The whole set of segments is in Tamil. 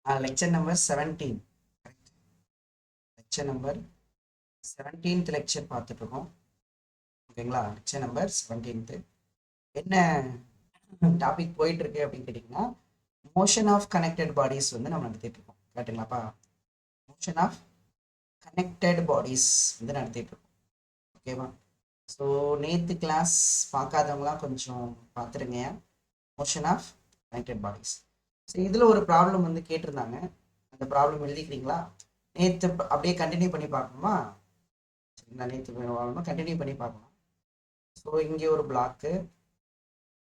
Lecture number 17. Correct. Lecture number 17th lecture பார்த்துட்டு இருக்கோம். ஓகேங்களா? Lecture number 17th. என்ன டாபிக் போயிட்டு இருக்கு அப்படின்னு கேட்டிங்கன்னா, மோஷன் ஆஃப் கனெக்டட் பாடிஸ் வந்து நம்ம நடத்திட்டு இருக்கோம். கரெக்டுங்களாப்பா? மோஷன் ஆஃப் கனெக்டட் பாடிஸ் வந்து நடத்திட்டு இருக்கோம். ஓகேவா? ஸோ நேற்று கிளாஸ் பார்க்காதவங்களாம் கொஞ்சம் பார்த்துருங்க. Motion of connected bodies. So இதில் ஒரு ப்ராப்ளம் வந்து கேட்டிருந்தாங்க. அந்த ப்ராப்ளம் எழுதிக்கிறீங்களா? நேற்று அப்படியே கண்டினியூ பண்ணி பார்க்கணுமா? சரிங்களா? நேற்று ப்ராப்ளமாக கண்டினியூ பண்ணி பார்க்கலாம். ஸோ இங்கே ஒரு பிளாக்கு.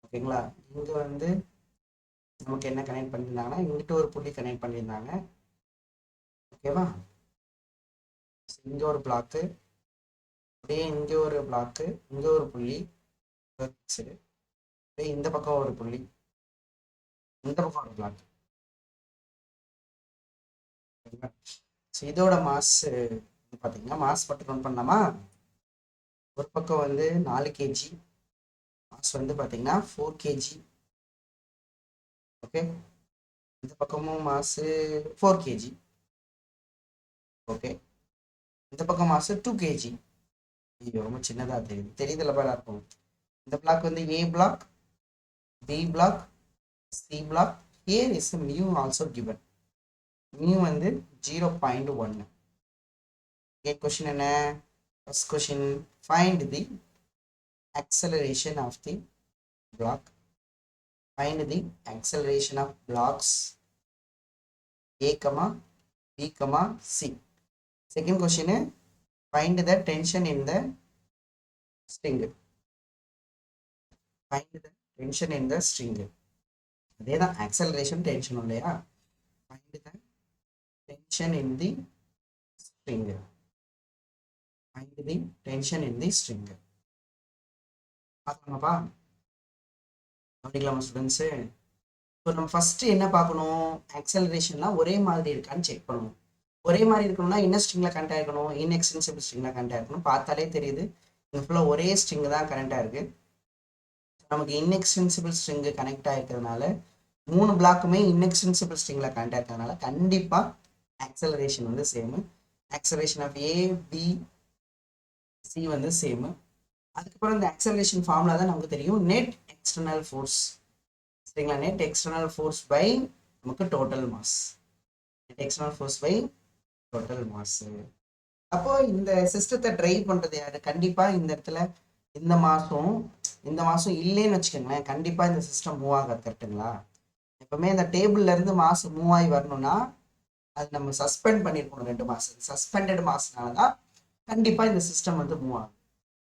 ஓகேங்களா? இங்கே வந்து நமக்கு என்ன கனெக்ட் பண்ணியிருந்தாங்கன்னா, இங்கிட்ட ஒரு புள்ளி கனெக்ட் பண்ணியிருந்தாங்க. ஓகேவா? இங்கே ஒரு பிளாக்கு, அப்படியே இங்கே ஒரு பிளாக்கு, இங்கே ஒரு புள்ளி, அப்படியே இந்த பக்கம் ஒரு புள்ளி, இந்த பக்கம் ஒரு பிளாக். ஸோ இதோட மாஸ் பார்த்தீங்கன்னா, மாஸ் மட்டும் நோட் பண்ணலாமா? ஒரு பக்கம் வந்து 4 kg, மாஸ் வந்து பார்த்தீங்கன்னா 4 kg. ஓகே, இந்த பக்கமும் மாசு 4 kg. ஓகே, இந்த பக்கம் மாசு 2 kg. ஐயோ, ரொம்ப சின்னதாக தெரியுதுல பாரு இருக்கும். இந்த பிளாக் வந்து A block, B block, C block. Here is mu also given. Mu வந்து 0.1. ஏ கொஷின் என்ன? First question, find the acceleration of the block. Find the acceleration of blocks A, B, C. Second question, find the tension in the string. Find the tension in the string. அதே தான் acceleration tension இல்லையா? Find the tension in the string. Find the tension in the string. பார்க்கலாமாப்பா? கவனிக்கலாமா ஸ்டூடெண்ட்ஸு? இப்போ நம்ம ஃபஸ்ட்டு என்ன பார்க்கணும்? ஆக்சலரேஷன்லாம் ஒரே மாதிரி இருக்கான்னு செக் பண்ணணும். ஒரே மாதிரி இருக்கணும்னா என்ன ஸ்ட்ரிங்கில் கனெக்ட் ஆகிருக்கணும்? இன்எக்ஸ்டென்சிபிள் ஸ்ட்ரிங்கில் கனெக்ட் ஆகிருக்கணும். பார்த்தாலே தெரியுது, இங்கே ஃபுல்லாக ஒரே ஸ்ட்ரிங் தான் கனெக்ட் ஆகிருக்கு. நமக்கு இன்எக்ஸ்டென்சிபிள் ஸ்ட்ரிங்கு கனெக்ட் ஆகிருக்கிறதுனால, 3 பிளாக்குமே இன்எக்ஸ்டென்சிபிள் ஸ்ட்ரிங்கில் கனெக்ட் ஆகிருக்கிறதுனால கண்டிப்பாக ஆக்சலரேஷன் வந்து same. Acceleration of A, B, C வந்து சேமு. அதுக்கப்புறம் இந்த ஆக்சலரேஷன் ஃபார்முலா தான் நமக்கு தெரியும், நெட் எக்ஸ்டர்னல் ஃபோர்ஸ். சரிங்களா? நெட் எக்ஸ்டர்னல் ஃபோர்ஸ் பை நமக்கு total mass. Net external force by total mass. அப்போ இந்த சிஸ்டத்தை ட்ரைவ் பண்றது யாரு? கண்டிப்பா இந்த இடத்துல இந்த மாசம் இல்லைன்னு வச்சுக்கோங்களேன், கண்டிப்பா இந்த சிஸ்டம் மூவ் ஆகாது. கரெக்டுங்களா? எப்பவுமே இந்த டேபிள்ல இருந்து மாஸ் மூவ் ஆகி வரணும்னா அது நம்ம சஸ்பெண்ட் பண்ணிருக்கணும் 2 மாசம். சஸ்பெண்டட் மாஸ்னாலதான் கண்டிப்பா இந்த சிஸ்டம் வந்து மூவ் ஆகும்.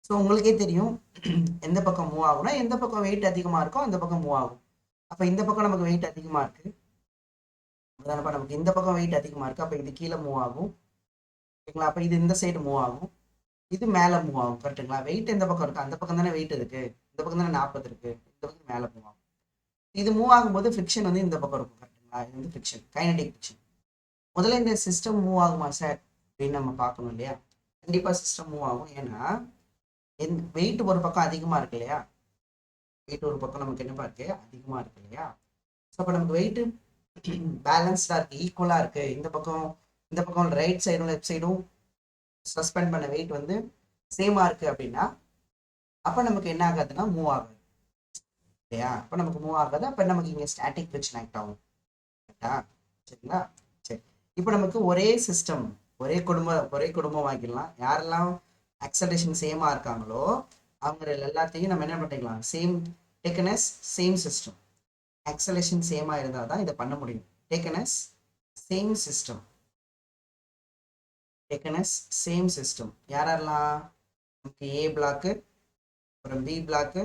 ஸோ உங்களுக்கே தெரியும், எந்த பக்கம் மூவ் ஆகும்னா எந்த பக்கம் வெயிட் அதிகமா இருக்கோ அந்த பக்கம் மூவ் ஆகும். அப்ப இந்த பக்கம் நமக்கு வெயிட் அதிகமா இருக்கு, நமக்கு இந்த பக்கம் வெயிட் அதிகமா இருக்கு. அப்ப இது கீழே மூவ் ஆகும். ஓகேங்களா? அப்ப இது இந்த சைடு மூவ் ஆகும், இது மேல மூவ் ஆகும். கரெக்டுங்களா? வெயிட் எந்த பக்கம் இருக்கு? அந்த பக்கம் தானே வெயிட் இருக்கு. இந்த பக்கம் தானே 40 இருக்கு. இந்த பக்கம் மேல மூவ் ஆகும். இது மூவ் ஆகும்போது ஃபிரிக்ஷன் வந்து இந்த பக்கம் இருக்கும். கரெக்டுங்களா? இது வந்து ஃபிரிக்ஷன், கைனடிக் ஃபிரிக்ஷன். முதல்ல இந்த சிஸ்டம் மூவ் ஆகுமா சார் அப்படின்னு நம்ம பார்க்கணும் இல்லையா? கண்டிப்பா சிஸ்டம் மூவ் ஆகும். ஏன்னா வெயிட் ஒரு பக்கம் அதிகமா இருக்கு இல்லையா? வெயிட் ஒரு பக்கம் நமக்கு என்ன இருக்கு? அதிகமா இருக்கு இல்லையா? ஸோ அப்போ நமக்கு வெயிட் பேலன்ஸ்டா இருக்கு, ஈக்குவலா இருக்கு. இந்த பக்கம் ரைட் சைடும் லெஃப்ட் சைடும் சஸ்பெண்ட் பண்ண வெயிட் வந்து சேமா இருக்கு அப்படின்னா அப்ப நமக்கு என்ன ஆகாதுன்னா மூவ் ஆகாது இல்லையா? அப்ப நமக்கு மூவ் ஆகாது. அப்ப நமக்கு இங்க ஸ்டாட்டிக் ஃபிரிக்ஷன் ஆக்ட் ஆகும். கரெக்டா? சரிங்களா? சரி, இப்போ நமக்கு ஒரே சிஸ்டம், ஒரே குடும்பம் ஆக்கிடலாம். யாரெல்லாம் ஆக்சலரேஷன் சேமா இருக்காங்களோ அவங்க எல்லாத்தையும் நம்ம என்ன பண்ணிக்கலாம்? Taken as same system. Acceleration சேமா இருந்தால் தான் இதை பண்ண முடியும். Taken as same system. Taken as same system. யாரெல்லாம்? நமக்கு ஏ பிளாக்கு, அப்புறம் பி பிளாக்கு,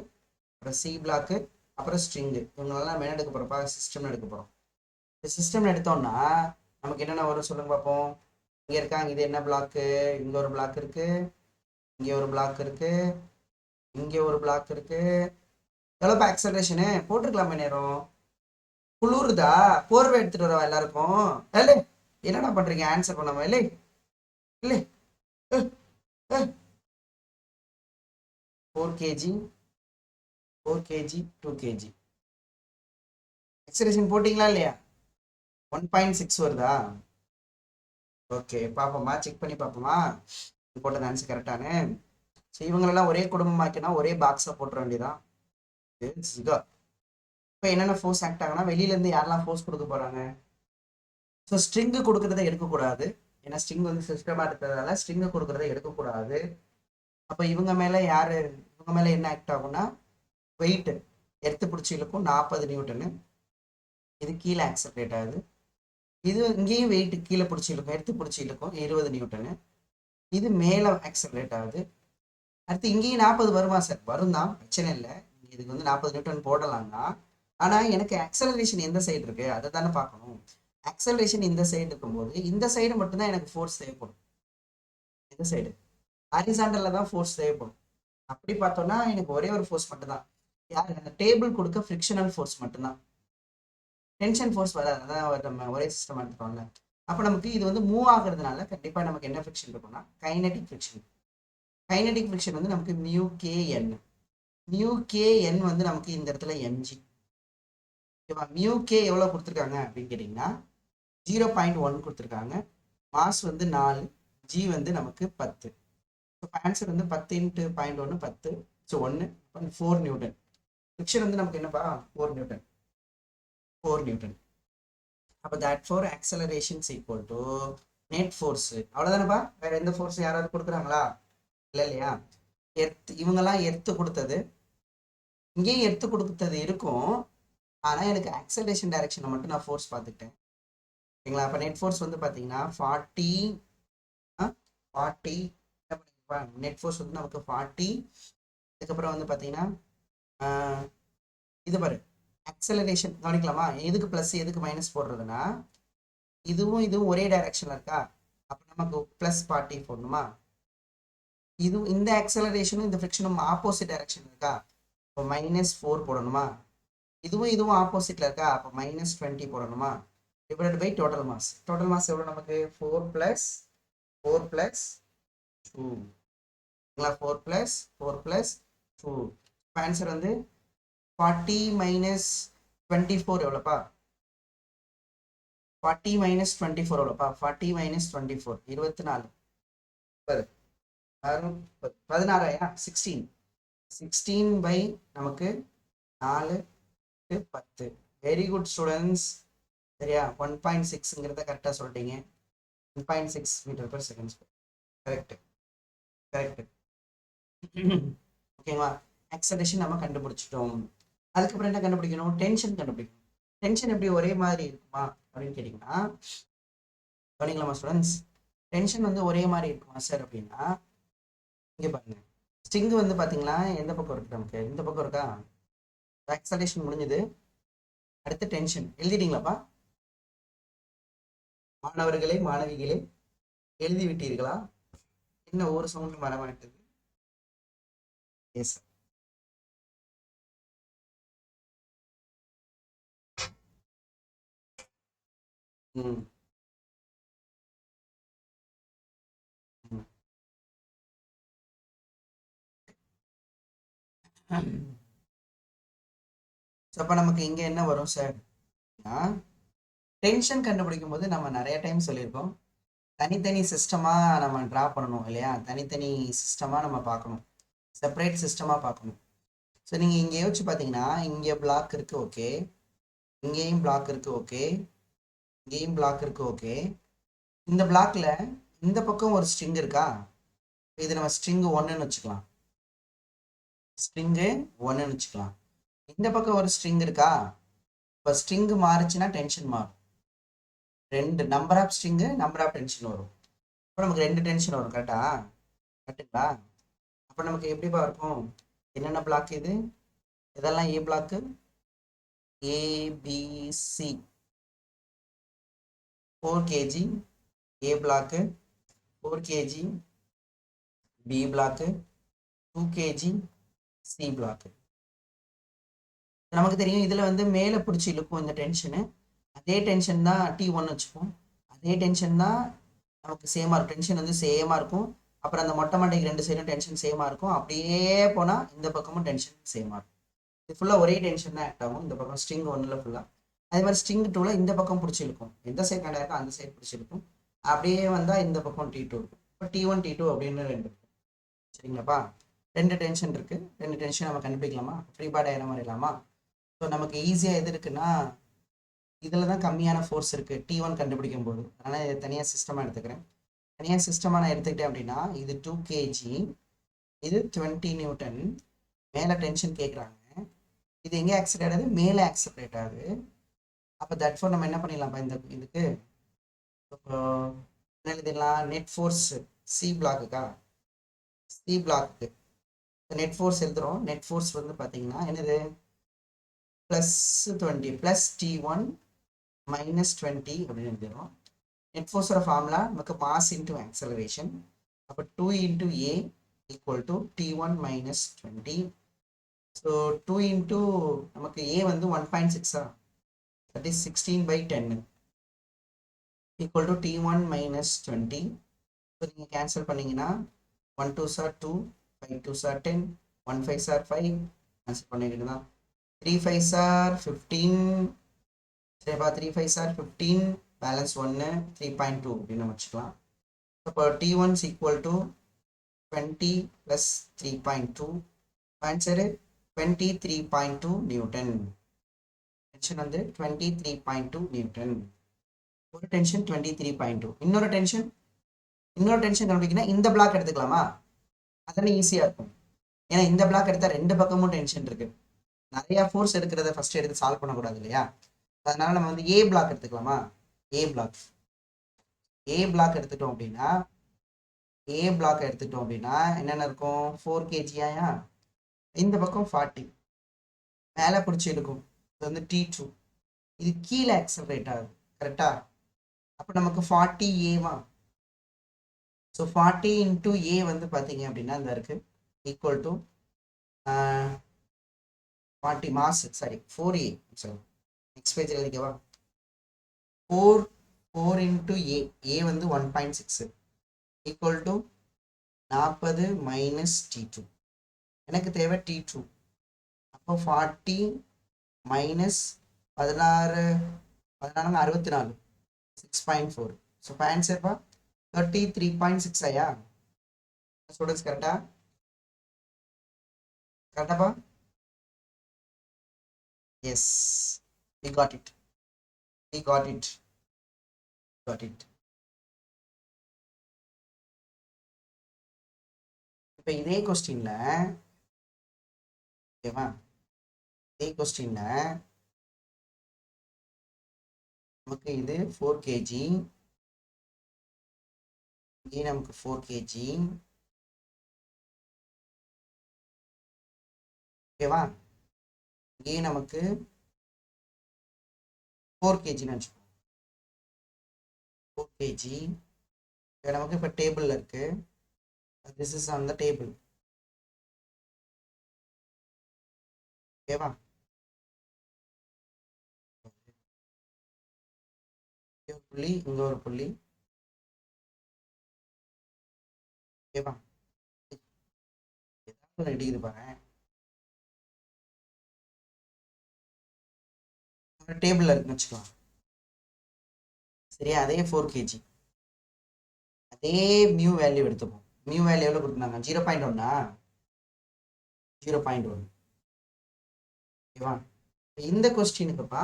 அப்புறம் சி பிளாக்கு, அப்புறம் ஸ்ட்ரிங்கு. இவங்களெல்லாம் நம்ம என்ன எடுக்க போகிறோம்ப்பா? சிஸ்டம் எடுக்க போகிறோம். இந்த சிஸ்டம் எடுத்தோம்னா நமக்கு என்னென்ன வரும் சொல்லுங்க பார்ப்போம். இங்கே இருக்காங்க, இது என்ன பிளாக்கு? இங்கே ஒரு பிளாக் இருக்கு, இங்கே ஒரு பிளாக் இருக்கு, இங்கே ஒரு பிளாக் இருக்கு. எவ்வளோ ஆக்சலரேஷனு போட்டிருக்கலாமே நேரம். குளிருதா? போர்வை எடுத்துட்டு வரவா எல்லாருக்கும்? இல்லை, என்னடா பண்றீங்க? ஆன்சர் பண்ணாம இல்லை இல்லை. 4 kg, 4 kg, 2 kg. ஆக்சலரேஷன் போட்டிங்களா இல்லையா? 1.6 வருதா? ஓகே, பார்ப்போமா, செக் பண்ணி பார்ப்போமா போட்டது ஆன்சர் கரெக்டானு. ஸோ இவங்களெல்லாம் ஒரே குடும்பமாக்கினா ஒரே பாக்ஸில் போட்டுற வேண்டியதான். இப்போ என்னென்ன ஃபோர்ஸ் ஆக்ட் ஆகுனா, வெளியிலேருந்து யாரெல்லாம் ஃபோர்ஸ் கொடுக்க போகிறாங்க? ஸோ ஸ்ட்ரிங்கு கொடுக்குறத எடுக்கக்கூடாது. ஏன்னா ஸ்ட்ரிங் வந்து சிஸ்டமாக இருக்கிறதால ஸ்ட்ரிங்கு கொடுக்குறத எடுக்கக்கூடாது. அப்போ இவங்க மேலே இவங்க மேலே என்ன ஆக்ட் ஆகும்னா, வெயிட் எர்த்து பிடிச்சி இழுக்கும் 40 நியூட்டனு. இது கீழே ஆக்சலரேட் ஆகுது. இது இங்கேயும் வெயிட் கீழே பிடிச்சி இழுக்கும், எர்த்து பிடிச்சி இழுக்கும் 20 நியூட்டனு. இது மேலே ஆக்சலரேட் ஆகுது. அடுத்து இங்கேயும் 40 வருமா சார்? வரும் தான், பிரச்சனை இல்லை. இதுக்கு வந்து 40 நியூட்டன் போடலாம் தான். ஆனால் எனக்கு ஆக்சலரேஷன் எந்த சைடு இருக்கு அதை தானே பார்க்கணும். ஆக்சலரேஷன் இந்த சைடு இருக்கும்போது இந்த சைடு மட்டும்தான் எனக்கு ஃபோர்ஸ் தேவைப்படும். இந்த சைடு ஹாரிசாண்டல்ல தான் ஃபோர்ஸ் தேவைப்படும். அப்படி பார்த்தோம்னா எனக்கு ஒரே ஒரு ஃபோர்ஸ் மட்டும்தான். யார்? அந்த டேபிள் கொடுக்க ஃப்ரிக்ஷனல் ஃபோர்ஸ் மட்டும்தான். டென்ஷன் ஃபோர்ஸ் வராது. அதான் நம்ம ஒரே சிஸ்டம் எடுத்துட்டோம்ல. அப்போ நமக்கு இது வந்து மூவ் ஆகுறதுனால கண்டிப்பாக நமக்கு என்ன ஃப்ரிக்ஷன் இருக்கும்னா கைனடிக் ஃப்ரிக்ஷன். கைனடிக் ஃப்ரிக்ஷன் வந்து நமக்கு மியூ கேஎன். மியூ கேஎன் வந்து நமக்கு இந்த இடத்துல எம்ஜி. ஓகேவா? மியூ கே எவ்வளோ கொடுத்துருக்காங்க அப்படின்னு கேட்டிங்கன்னா 0.1 கொடுத்துருக்காங்க. மாஸ் வந்து 4, ஜி வந்து நமக்கு 10. ஸோ ஆன்சர் வந்து 10 × 0.1 10. So 1 4 Newton. ஃப்ரிக்ஷன் வந்து நமக்கு என்னப்பா? 4 நியூட்டன். 4 நியூட்டன். அப்போ that for acceleration equal to net force. அவ்வளோதானப்பா? வேற எந்த ஃபோர்ஸ் யாராவது கொடுக்குறாங்களா? இல்லை இல்லையா? இவங்கெல்லாம் எர்த்து கொடுத்தது, இங்கேயும் எர்த்து கொடுத்தது இருக்கும். ஆனால் எனக்கு ஆக்சலரேஷன் டைரக்ஷனை மட்டும் நான் ஃபோர்ஸ் பார்த்துக்கிட்டேன். ஓகேங்களா? அப்போ நெட் ஃபோர்ஸ் வந்து பார்த்தீங்கன்னா 40 நெட் ஃபோர்ஸ் வந்து நமக்கு 40. அதுக்கப்புறம் வந்து பார்த்தீங்கன்னா இது பாரு, ஆக்சலரேஷன் கவனிக்கலாமா? எதுக்கு ப்ளஸ் எதுக்கு மைனஸ் போடுறதுன்னா, இதுவும் ஒரே டைரக்ஷனில் இருக்கா? அப்போ நமக்கு ப்ளஸ் 40 போடணுமா? இந்த ஆக்சலரேஷனும் இந்த ஃப்ரிக்ஷனும் ஆப்போசிட் டைரக்ஷன் இருக்கா? இப்போ -4 போடணுமா? இதுவும் ஆப்போசிட்ல இருக்கா? அப்போ -20 போடணுமா? Divided by total mass. Total mass எவ்வளோ நமக்கு? 4 + 2. 4 + 2. ஆன்சர் வந்து 40 - 24 எவ்வளோப்பா? 40 - 24 எவ்வளோப்பா? 40 - 24 24. 16. 16 நமக்கு 4 × 10. Very good students. சரியா? 1.6ங்கிறத கரெக்டாக சொல்லிட்டீங்க. 1.6 m/s. கரெக்ட். ஓகேவா? ஆக்சலரேஷன் நம்ம கண்டுபிடிச்சிட்டோம். அதுக்கப்புறம் என்ன கண்டுபிடிக்கணும்? டென்ஷன் கண்டுபிடிக்கணும். டென்ஷன் எப்படி ஒரே மாதிரி இருக்குமா அப்படின்னு கேட்டிங்கன்னா, கவனிக்கலாமா ஸ்டூடெண்ட்ஸ்? டென்ஷன் வந்து ஒரே மாதிரி இருக்குமா சார் அப்படின்னா, இங்கே பாருங்க, ஸ்ட்ரிங் வந்து பார்த்தீங்களா எந்த பக்கம் இருக்கு? நமக்கு இந்த பக்கம் இருக்கா? ஆக்சலரேஷன் முடிஞ்சது. அடுத்து டென்ஷன் எழுதிட்டீங்களாப்பா மாணவர்களே, மாணவிகளே? எழுதி விட்டீர்களா? என்ன ஒரு சவுண்ட் வர மாட்டேது? எஸ். அப்போ நமக்கு இங்கே என்ன வரும் சார்? டென்ஷன் கண்டுபிடிக்கும் போது நம்ம நிறைய டைம் சொல்லியிருக்கோம், தனித்தனி சிஸ்டமாக நம்ம ட்ரா பண்ணணும் இல்லையா? தனித்தனி சிஸ்டமாக நம்ம பார்க்கணும், செப்பரேட் சிஸ்டமாக பார்க்கணும். ஸோ நீங்கள் இங்கே யோசிச்சு பார்த்தீங்கன்னா, இங்கே பிளாக் இருக்குது, ஓகே. இங்கேயும் பிளாக் இருக்குது, ஓகே. இங்கேயும் பிளாக் இருக்குது, ஓகே. இந்த பிளாக்ல இந்த பக்கம் ஒரு ஸ்ட்ரிங் இருக்கா? இது நம்ம ஸ்ட்ரிங் 1ன்னு வச்சுக்கலாம். ஸ்ட்ரிங்கு 1ன்னு வச்சுக்கலாம். இந்த பக்கம் ஒரு ஸ்ட்ரிங் இருக்கா? இப்போ ஸ்ட்ரிங் மாறுச்சுன்னா டென்ஷன் மாறும். 2 number of string, number of tension வரும். அப்போ நமக்கு 2 டென்ஷன் வரும். கரெக்டுங்களா? அப்போ நமக்கு எப்படிப்பா இருக்கும்? என்னென்ன பிளாக் இது? இதெல்லாம் A block, ABC 4 kg A block, 4 kg B block, 2 kg C block. நமக்கு தெரியும் இதில் வந்து மேலே பிடிச்சி இழுக்கும் இந்த டென்ஷனு. அதே டென்ஷன் தான் T1 வச்சுப்போம். அதே டென்ஷன் தான் நமக்கு சேமாக இருக்கும். டென்ஷன் வந்து சேமாக இருக்கும். அப்புறம் அந்த மொட்டை மண்டைக்கு 2 சைடும் டென்ஷன் சேமாக இருக்கும். அப்படியே போனால் இந்த பக்கமும் டென்ஷன் சேமாக இருக்கும். இது ஃபுல்லாக ஒரே டென்ஷன் தான் ஆக்ட் ஆகும். இந்த பக்கம் ஸ்ட்ரிங் 1ல் ஃபுல்லாக அதே மாதிரி ஸ்ட்ரிங் 2ல் இந்த பக்கம் பிடிச்சிருக்கும், எந்த சைடு கண்டா இருக்கோ அந்த சைடு பிடிச்சிருக்கும். அப்படியே வந்தால் இந்த பக்கம் T2 இருக்கும். இப்போ T1 T2 அப்படின்னு 2 இருக்கும். சரிங்களாப்பா? 2 டென்ஷன் இருக்குது. 2 டென்ஷன் நம்ம கண்டுபிடிக்கலாமா? ஃப்ரீ பாடி டயக்ராம் வரையலாமா? ஸோ நமக்கு ஈஸியாக எது இருக்குன்னா, இதில் தான் கம்மியான ஃபோர்ஸ் இருக்குது T1 கண்டுபிடிக்கும் போது. அதனால் இதை தனியாக சிஸ்டமாக எடுத்துக்கிறேன். தனியாக சிஸ்டமாக நான் எடுத்துக்கிட்டேன் அப்படின்னா, இது 2 kg, இது 20 நியூட்டன். மேலே டென்ஷன் கேட்குறாங்க. இது எங்கே ஆக்சிலேட் ஆகுது? மேலே ஆக்சிலேட் ஆகுது. அப்போ தட் ஃபோர் நம்ம என்ன பண்ணிடலாம்ப்பா இதுக்கு என்ன எழுதிடலாம்? நெட் ஃபோர்ஸ் சி பிளாக்குக்கா, சி பிளாக்கு நெட் ஃபோர்ஸ் எழுதுகிறோம். நெட் ஃபோர்ஸ் வந்து பார்த்தீங்கன்னா என்னது? +20 ப்ளஸ் T1 -20 அப்படின்னு எழுதிடுறோம். நெட் ஃபோர்ஸோட ஃபார்முலா நமக்கு மாஸ் இன்டூ ஆக்சலரேஷன். அப்போ 2 × A equal to T1 -20. So 2 into நமக்கு A வந்து 1.6, that is 16/10 equal to T1 -20. So நீங்கள் கேன்சல் பண்ணிங்கன்னா 1 2s are 2, 5 2s are 10, 1 5s are 5, cancel பண்ணிக்கிட்டு தான் 3 5s are 15. சரிப்பா, 3 5s are 15, பேலன்ஸ் 1 3.2 அப்படின்னு வச்சுக்கலாம். அப்போ T1 is equal to 20 plus 3.2. Answer 23.2 Newton. Tension வந்து 23.2 நியூட்டன். ஒரு டென்ஷன் 23.2. இன்னொரு டென்ஷன் கண்டுபிடிக்கணும். இந்த பிளாக் எடுத்துக்கலாமா? அதெல்லாம் ஈஸியாக இருக்கும். ஏன்னா இந்த பிளாக் எடுத்தால் 2 பக்கமும் டென்ஷன் இருக்கு. நிறையா ஃபோர்ஸ் எடுக்கிறத ஃபர்ஸ்ட் எடுத்து சால்வ் பண்ணக்கூடாது இல்லையா? அதனால நம்ம வந்து ஏ பிளாக் எடுத்துக்கலாமா? ஏ பிளாக் எடுத்துட்டோம் அப்படின்னா என்னென்ன இருக்கும்? 4 kg. இந்த பக்கம் 40 மேலே பிடிச்சி இருக்கும். இது வந்து T2. இது கீழே ஆக்சலரேட் ஆகுது. கரெக்டா? அப்போ நமக்கு 40 ஏவா? ஸோ 40 × A வந்து பார்த்தீங்க அப்படின்னா இந்த இருக்கு equal to 40 mass, sorry 4A. Sorry next page எழுதிக்கவா? 4 × A வந்து 1.6 ஈக்குவல் டு 40 - T2. எனக்கு தேவை T2. அப்போ 40 - 16 64 6.4. ஸோ ஆன்சர்ப்பா 33.6 ஐயா? ஸ்டூடெண்ட்ஸ் கரெக்டாப்பா? Yes, we got it. இப்போ இதே கொஸ்டின்ல நமக்கு இது 4 kg, இங்கே நமக்கு 4 kg. ஓகேவா? இங்கே நமக்கு 4 kgன்னு வச்சுக்கோங்க. 4 kg நமக்கு இப்போ டேபிளில் இருக்கு. This is on the table. ஓகேவா? ஒரு புள்ளி, இங்க ஒரு புள்ளி. ஓகேவா? ஏதாவது அடிக்குது பாருங்க. டேபிள்ல இருக்குன்னு வச்சுக்கலாம். சரியா? அதே 4 kg, அதே மியூ வேல்யூ எடுத்துப்போம். மியூ வேல்யூ எவ்வளோ கொடுத்துருந்தாங்க? 0.1. 0.1. ஓகேவா? இந்த கொஸ்டினுக்குப்பா,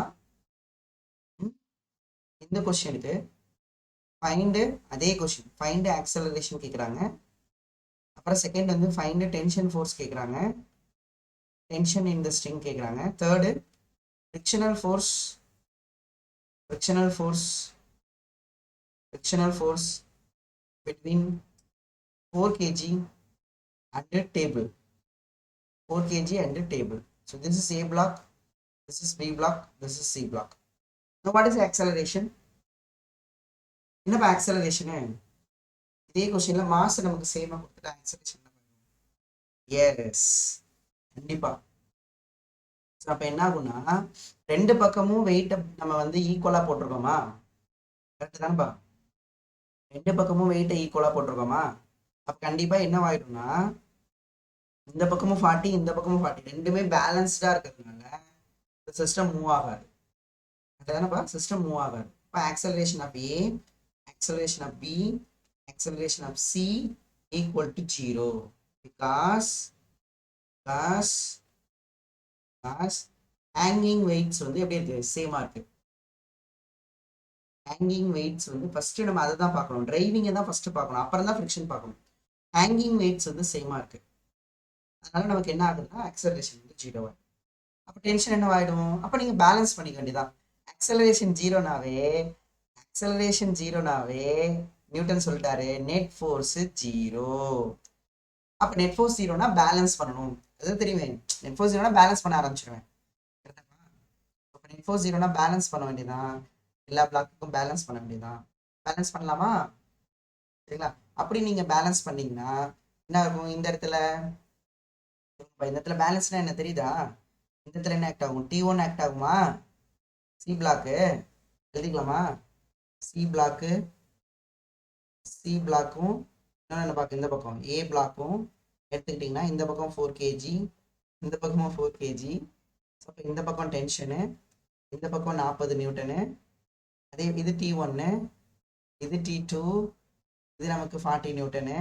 இந்த கொஸ்டினுக்கு அதே கொஸ்டின் ஃபைண்ட் ஆக்சலரேஷன் கேட்குறாங்க. அப்புறம் செகண்ட் வந்து ஃபைண்ட் டென்ஷன் ஃபோர்ஸ் கேட்குறாங்க. டென்ஷன் இன் த ஸ்ட்ரிங் கேட்குறாங்க. Third frictional force between 4 kg and a table. 4 kg and a table. So this is A block, this is B block, this is C block. Now what is acceleration? என்னப்பா ஆக்சலரேஷனு? இதே கொஸ்டின்ல மாஸ் நமக்கு சேமா கொடுத்துட்டு ஆக்சலரேஷன் எஸ், கண்டிப்பா. அப்போ என்ன ஆகும்னா 2 பக்கமும் வெயிட்டை நம்ம வந்து ஈக்குவலாக போட்டிருக்கோமா? கரெக்டு தானப்பா? 2 பக்கமும் வெயிட்டை ஈக்குவலாக போட்டிருக்கோமா? அப்போ கண்டிப்பாக என்ன ஆயிடும்னா இந்த பக்கமும் 40, இந்த பக்கமும் 40, ரெண்டுமே பேலன்ஸ்டாக இருக்கிறதுனால சிஸ்டம் மூவ் ஆகாது. அதுதானப்பா சிஸ்டம் மூவ் ஆகாது. இப்போ acceleration of A, acceleration of B, acceleration of C equal to 0 because hanging weights வந்து எப்படி இருக்கு, சேமா இருக்கு. ஹேங்கிங் வெயிட்ஸ் வந்து ஃபர்ஸ்ட் நம்ம அதை தான் பார்க்கணும், டிரைவிங்கை தான் ஃபர்ஸ்ட் பார்க்கணும், அப்புறம் தான் ஃப்ரிக்ஷன் பார்க்கணும். ஹேங்கிங் வெயிட்ஸ் வந்து சேமா இருக்கு, அதனால நமக்கு என்ன ஆகுதுன்னா ஆக்சலரேஷன் வந்து 0 ஆகும். அப்போ டென்ஷன் என்ன ஆகிடும், அப்போ நீங்கள் பேலன்ஸ் பண்ணிக்க வேண்டியதான். ஆக்சலரேஷன் ஜீரோனாவே நியூட்டன் சொல்லிட்டாரு நெட் ஃபோர்ஸ் 0. அப்போ நெட் ஃபோர்ஸ் 0னா பேலன்ஸ் பண்ணணும், அது தெரியுமே. நெட் ஃபோர்ஸ் 0னா பேலன்ஸ் பண்ண ஆரம்பிச்சிருவேன். அப்போ நெட் ஃபோர்ஸ் 0னா பேலன்ஸ் பண்ண வேண்டியதான், எல்லா பிளாக்குக்கும் பேலன்ஸ் பண்ண வேண்டியதான். பேலன்ஸ் பண்ணலாமா? சரிங்களா? அப்படி நீங்க பேலன்ஸ் பண்ணீங்கன்னா என்ன ஆகும், இந்த இடத்துல பேலன்ஸ்னா என்ன தெரியுதா? இந்த இடத்துல என்ன ஆக்ட் ஆகும், T1 ஆக்ட் ஆகுமா? சி பிளாக்கு எழுதிக்கலாமா? சி பிளாக்கும் என்ன பார்க்க, இந்த பக்கம் ஏ பிளாக்கும் எடுத்துக்கிட்டிங்கன்னா இந்த பக்கம் 4 kg, இந்த பக்கமும் 4 kg. அப்போ இந்த பக்கம் டென்ஷனு, இந்த பக்கம் 40 நியூட்டனு, அதே இது T1, இது T2, இது நமக்கு 40 நியூட்டனு.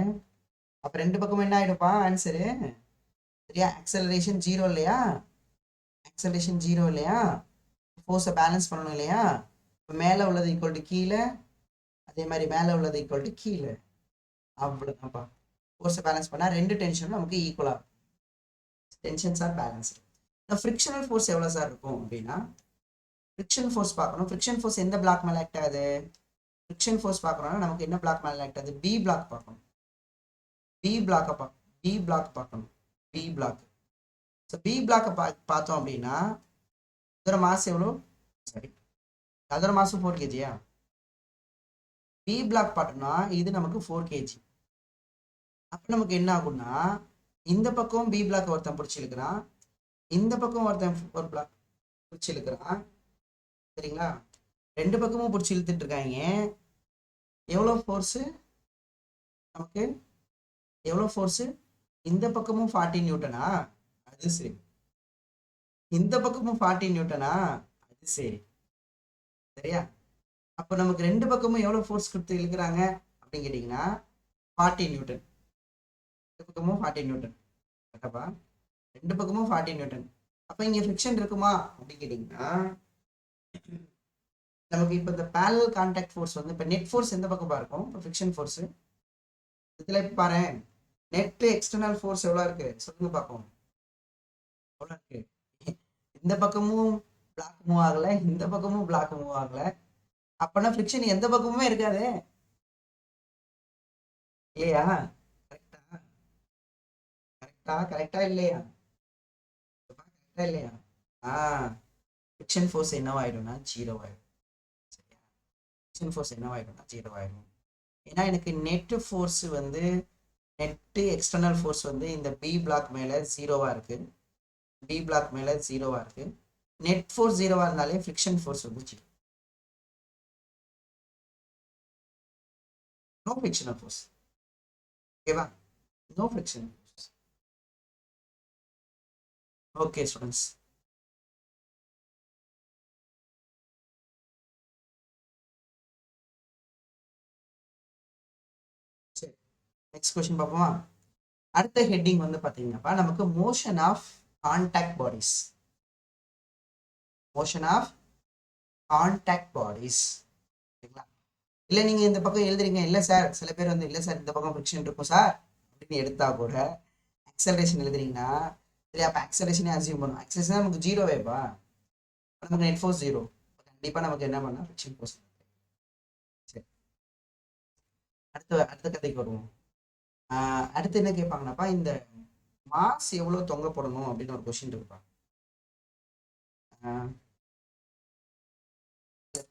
அப்போ ரெண்டு பக்கம் என்ன ஆகிடுப்பா ஆன்சரு? சரியா? ஆக்சலரேஷன் 0 இல்லையா? ஃபோர்ஸை பேலன்ஸ் பண்ணணும் இல்லையா? இப்போ மேலே உள்ளது ஈக்குவல் டு கீழே, அதே மாதிரி மேலே உள்ளது ஈக்குவல் டு கீழே, அவ்வளோதான்ப்பா. ஃபோர்ஸை பேலன்ஸ் பண்ணால் ரெண்டு டென்ஷனும் நமக்கு ஈக்குவலாக இருக்கும். Tensions are balanced. Frictional force எவ்வளோ சார் இருக்கும் அப்படின்னா, ஃப்ரிக்ஷன் ஃபோர்ஸ் பார்க்கணும். ஃப்ரிக்ஷன் ஃபோர்ஸ் எந்த பிளாக் மேலே ஆக்ட் ஆகுது? ஃப்ரிக்ஷன் ஃபோர்ஸ் பார்க்கணும்னா நமக்கு என்ன பிளாக் மேலே ஆக்ட் ஆகுது? பி பிளாக் பார்க்கணும். பி பிளாக் பார்க்கணும். ஸோ பி பிளாக்கை பார்த்தோம் அப்படின்னா அதோட மாஸ் எவ்வளோ? சரி, அதோட மாசம் 4 kgயா? பி பிளாக் பார்த்தோம்னா இது நமக்கு 4 kg. அப்போ நமக்கு என்ன ஆகும்னா இந்த பக்கம் பி பிளாக் ஒருத்தன் பிடிச்சி இழுக்கிறான், இந்த பக்கம் ஒருத்தன் ஒரு பிளாக் பிடிச்சி இழுக்கிறான். சரிங்களா? ரெண்டு பக்கமும் பிடிச்சி இழுத்துட்டு இருக்காங்க. எவ்வளோ ஃபோர்ஸு நமக்கு? எவ்வளோ ஃபோர்ஸு? இந்த பக்கமும் 40 நியூட்டனா? அது சரி. இந்த பக்கமும் 40 நியூட்டனா? அது சரி. சரியா? அப்போ நமக்கு ரெண்டு பக்கமும் எவ்வளோ ஃபோர்ஸ் கொடுத்து இழுக்கிறாங்க அப்படின்னு கேட்டிங்கன்னா 40 நியூட்டன். ரெண்டு பக்கமும் 40 நியூட்டன். கரெக்டாப்பா? ரெண்டு பக்கமும் 40 நியூட்டன். அப்போ இங்கே ஃப்ரிக்ஷன் இருக்குமா அப்படின்னு கேட்டிங்கன்னா நமக்கு இப்போ இந்த பேரலல் கான்டாக்ட் ஃபோர்ஸ் வந்து இப்போ நெட் ஃபோர்ஸ் எந்த பக்கம் இருக்கும்? இப்போ ஃப்ரிக்ஷன் ஃபோர்ஸு இதில் இப்போ பாரு, நெட் எக்ஸ்டர்னல் ஃபோர்ஸ் எவ்வளோ இருக்கு சொல்லுங்க பார்ப்போம். எவ்வளோ இருக்கு? இந்த பக்கமும் பிளாக் மூவ் ஆகலை, இந்த பக்கமும் பிளாக் மூவ் ஆகலை. அப்போனா ஃப்ரிக்ஷன் எந்த பக்கமுமே இருக்காது இல்லையா? கரெக்டா இல்லையா? ஃப்ரிக்ஷன் ஃபோர்ஸ் என்னவாயிடும்னா 0 ஆயிடும். சரியா? ஃப்ரிக்ஷன் ஃபோர்ஸ் என்னவாயிடும்னா 0 ஆயிடும். ஏன்னா எனக்கு நெட் ஃபோர்ஸ் வந்து நெட்டு எக்ஸ்டர்னல் ஃபோர்ஸ் வந்து இந்த பி பிளாக் மேலே 0வா இருக்கு. பி பிளாக் மேலே 0வா இருக்கு. நெட் ஃபோர்ஸ் 0வா இருந்தாலே ஃப்ரிக்ஷன் ஃபோர்ஸ் வந்து 0. No frictional force. ஓகேவா? No friction force. Okay students. சரி, நெக்ஸ்ட் கொஸ்டின் பார்ப்போமா? அடுத்த ஹெட்டிங் வந்து பார்த்தீங்கன்னாப்பா நமக்கு மோஷன் ஆஃப் கான்டாக்ட் பாடிஸ். சரிங்களா? இல்லை நீங்கள் இந்த பக்கம் எழுதுறீங்க, இல்லை சார் சில பேர் வந்து இல்லை சார் இந்த பக்கம் ஃப்ரிக்ஷன் இருக்கும் சார் அப்படின்னு எடுத்தா கூட ஆக்சலரேஷன் எழுதுறீங்கன்னா சரி, அப்போ ஆக்சலரேஷனே அசியூம் பண்ணும். ஆக்சலரேஷன் நமக்கு 0 வேப்பா, நமக்கு நெட் ஃபோர்ஸ் 0. கண்டிப்பாக நமக்கு என்ன பண்ணால் ஃப்ரிக்ஷன் ஃபோர்ஸ். சரி, அடுத்த கதைக்கு வருவோம். அடுத்து என்ன கேட்பாங்கன்னாப்பா இந்த மாஸ் எவ்வளோ தொங்க போடணும் அப்படின்னு ஒரு கொஸ்டின் இருப்பாங்க.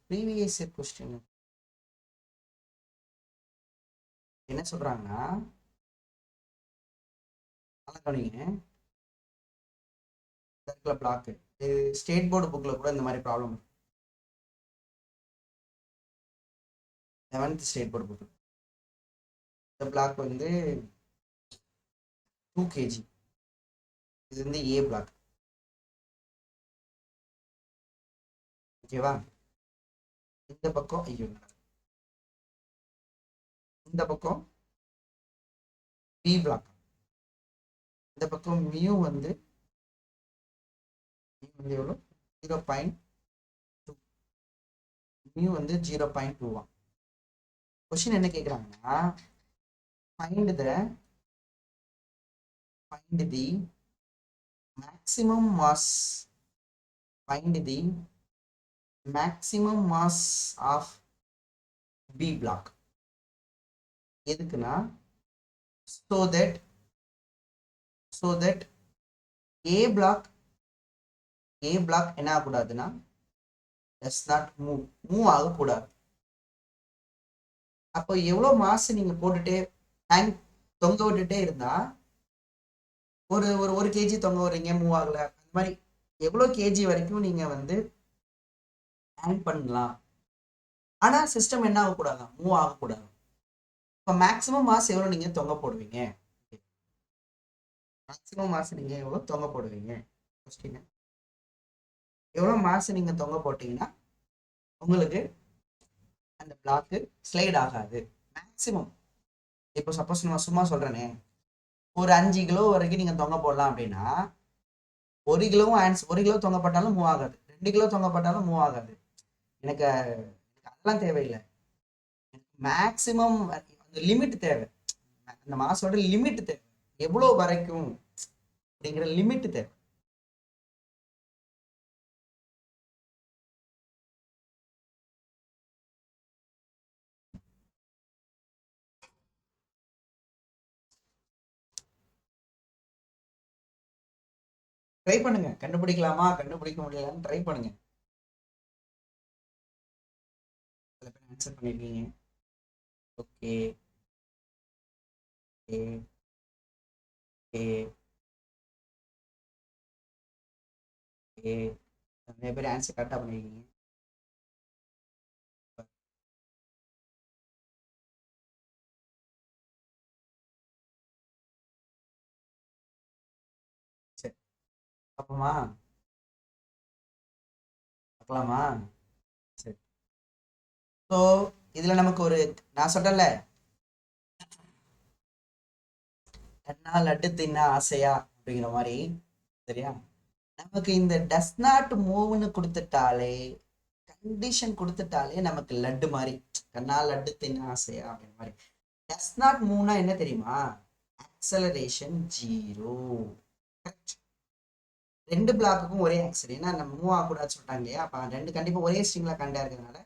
ப்ரீவியஸ் இயர் கொஸ்டின் என்ன சொல்றாங்கன்னா, பிளாக் ஸ்டேட் போர்டு புக்ல கூட இந்த மாதிரி problem. 11th state board book இந்த பிளாக் வந்து 2 kg. இது வந்து ஏ பிளாக். ஓகேவா? இந்த பக்கம் ஐயோ இந்த பக்கம் பி பிளாக், இந்த பக்கம் மியூ வந்து எவ்வளோ 0.2, மியூ வந்து 0.2. கொஸ்டின் என்ன கேட்குறாங்கன்னா find the maximum mass, find the maximum mass of B block. எதுக்குன்னா so that A block என்ன ஆகக்கூடாதுன்னா does not move ஆகக்கூடாது. அப்போ எவ்வளோ மாஸ் நீங்க போட்டுட்டே ஹேங் தொங்க விட்டுட்டே இருந்தா ஒரு ஒரு ஒரு கேஜி தொங்க விடுறீங்க மூவ் ஆகல, அந்த மாதிரி எவ்வளோ கேஜி வரைக்கும் நீங்க வந்து ஹேங் பண்ணலாம். ஆனா சிஸ்டம் என்ன ஆகக்கூடாது, மூவ் ஆகக்கூடாது. இப்போ மேக்ஸிமம் மாஸ் எவ்வளோ நீங்க தொங்க போடுவீங்க, மேக்ஸிமம் மாஸ் நீங்க எவ்வளோ தொங்க போடுவீங்க, கொஸ்டின் எவ்வளோ மாஸ் நீங்க தொங்க போட்டீங்கன்னா உங்களுக்கு அந்த பிளாக்கு ஸ்லைட் ஆகாது. மேக்ஸிமம் இப்போ சப்போஸ் நான் சும்மா சொல்றேனே, ஒரு 5 கிலோ வரைக்கும் நீங்க தொங்க போடலாம் அப்படின்னா 1 கிலோ தொங்க போட்டாலும் மூவ் ஆகாது, 2 கிலோ தொங்க போட்டாலும் மூவ் ஆகாது. எனக்கு அதெல்லாம் தேவையில்லை. மேக்ஸிமம் லிமிட் தேவை, அந்த மாசோட லிமிட் தேவை, எவ்வளோ வரைக்கும் அப்படிங்கிற லிமிட் தேவை. ட்ரை பண்ணுங்க, கண்டுபிடிக்கலாமா கண்டுபிடிக்க முடியலான்னு ட்ரை பண்ணுங்க. சில பேர் ஆன்சர் பண்ணிருக்கீங்க. ஓகே நிறைய பேர் ஆன்சர் கரெக்டாக பண்ணிருக்கீங்க. சரி அப்பமா பார்க்கலாமா? சரி, ஸோ இதுல நமக்கு ஒரு நான் சொல்றேன்ல, கண்ணா லட்டு தின்ன ஆசையா அப்படிங்கிற மாதிரி, சரியா? நமக்கு இந்த டஸ் நாட் மூவ்னு கொடுத்துட்டாலே, கண்டிஷன் கொடுத்துட்டாலே நமக்கு லட்டு மாதிரி, கண்ணா லட்டு தின்ன ஆசையா அப்படிங்கிற மாதிரி. டஸ் நாட் மூவ்னா என்ன தெரியுமா? ஆக்சலரேஷன் 0. ரெண்டு பிளாக்குக்கும் ஒரே ஆக்சல், ஏன்னா நம்ம மூவ் ஆகக்கூடாது சொல்லிட்டாங்க இல்லையா? அப்போ ரெண்டு கண்டிப்பாக ஒரே ஸ்ட்ரிங்ல கண்டா இருக்கிறதுனால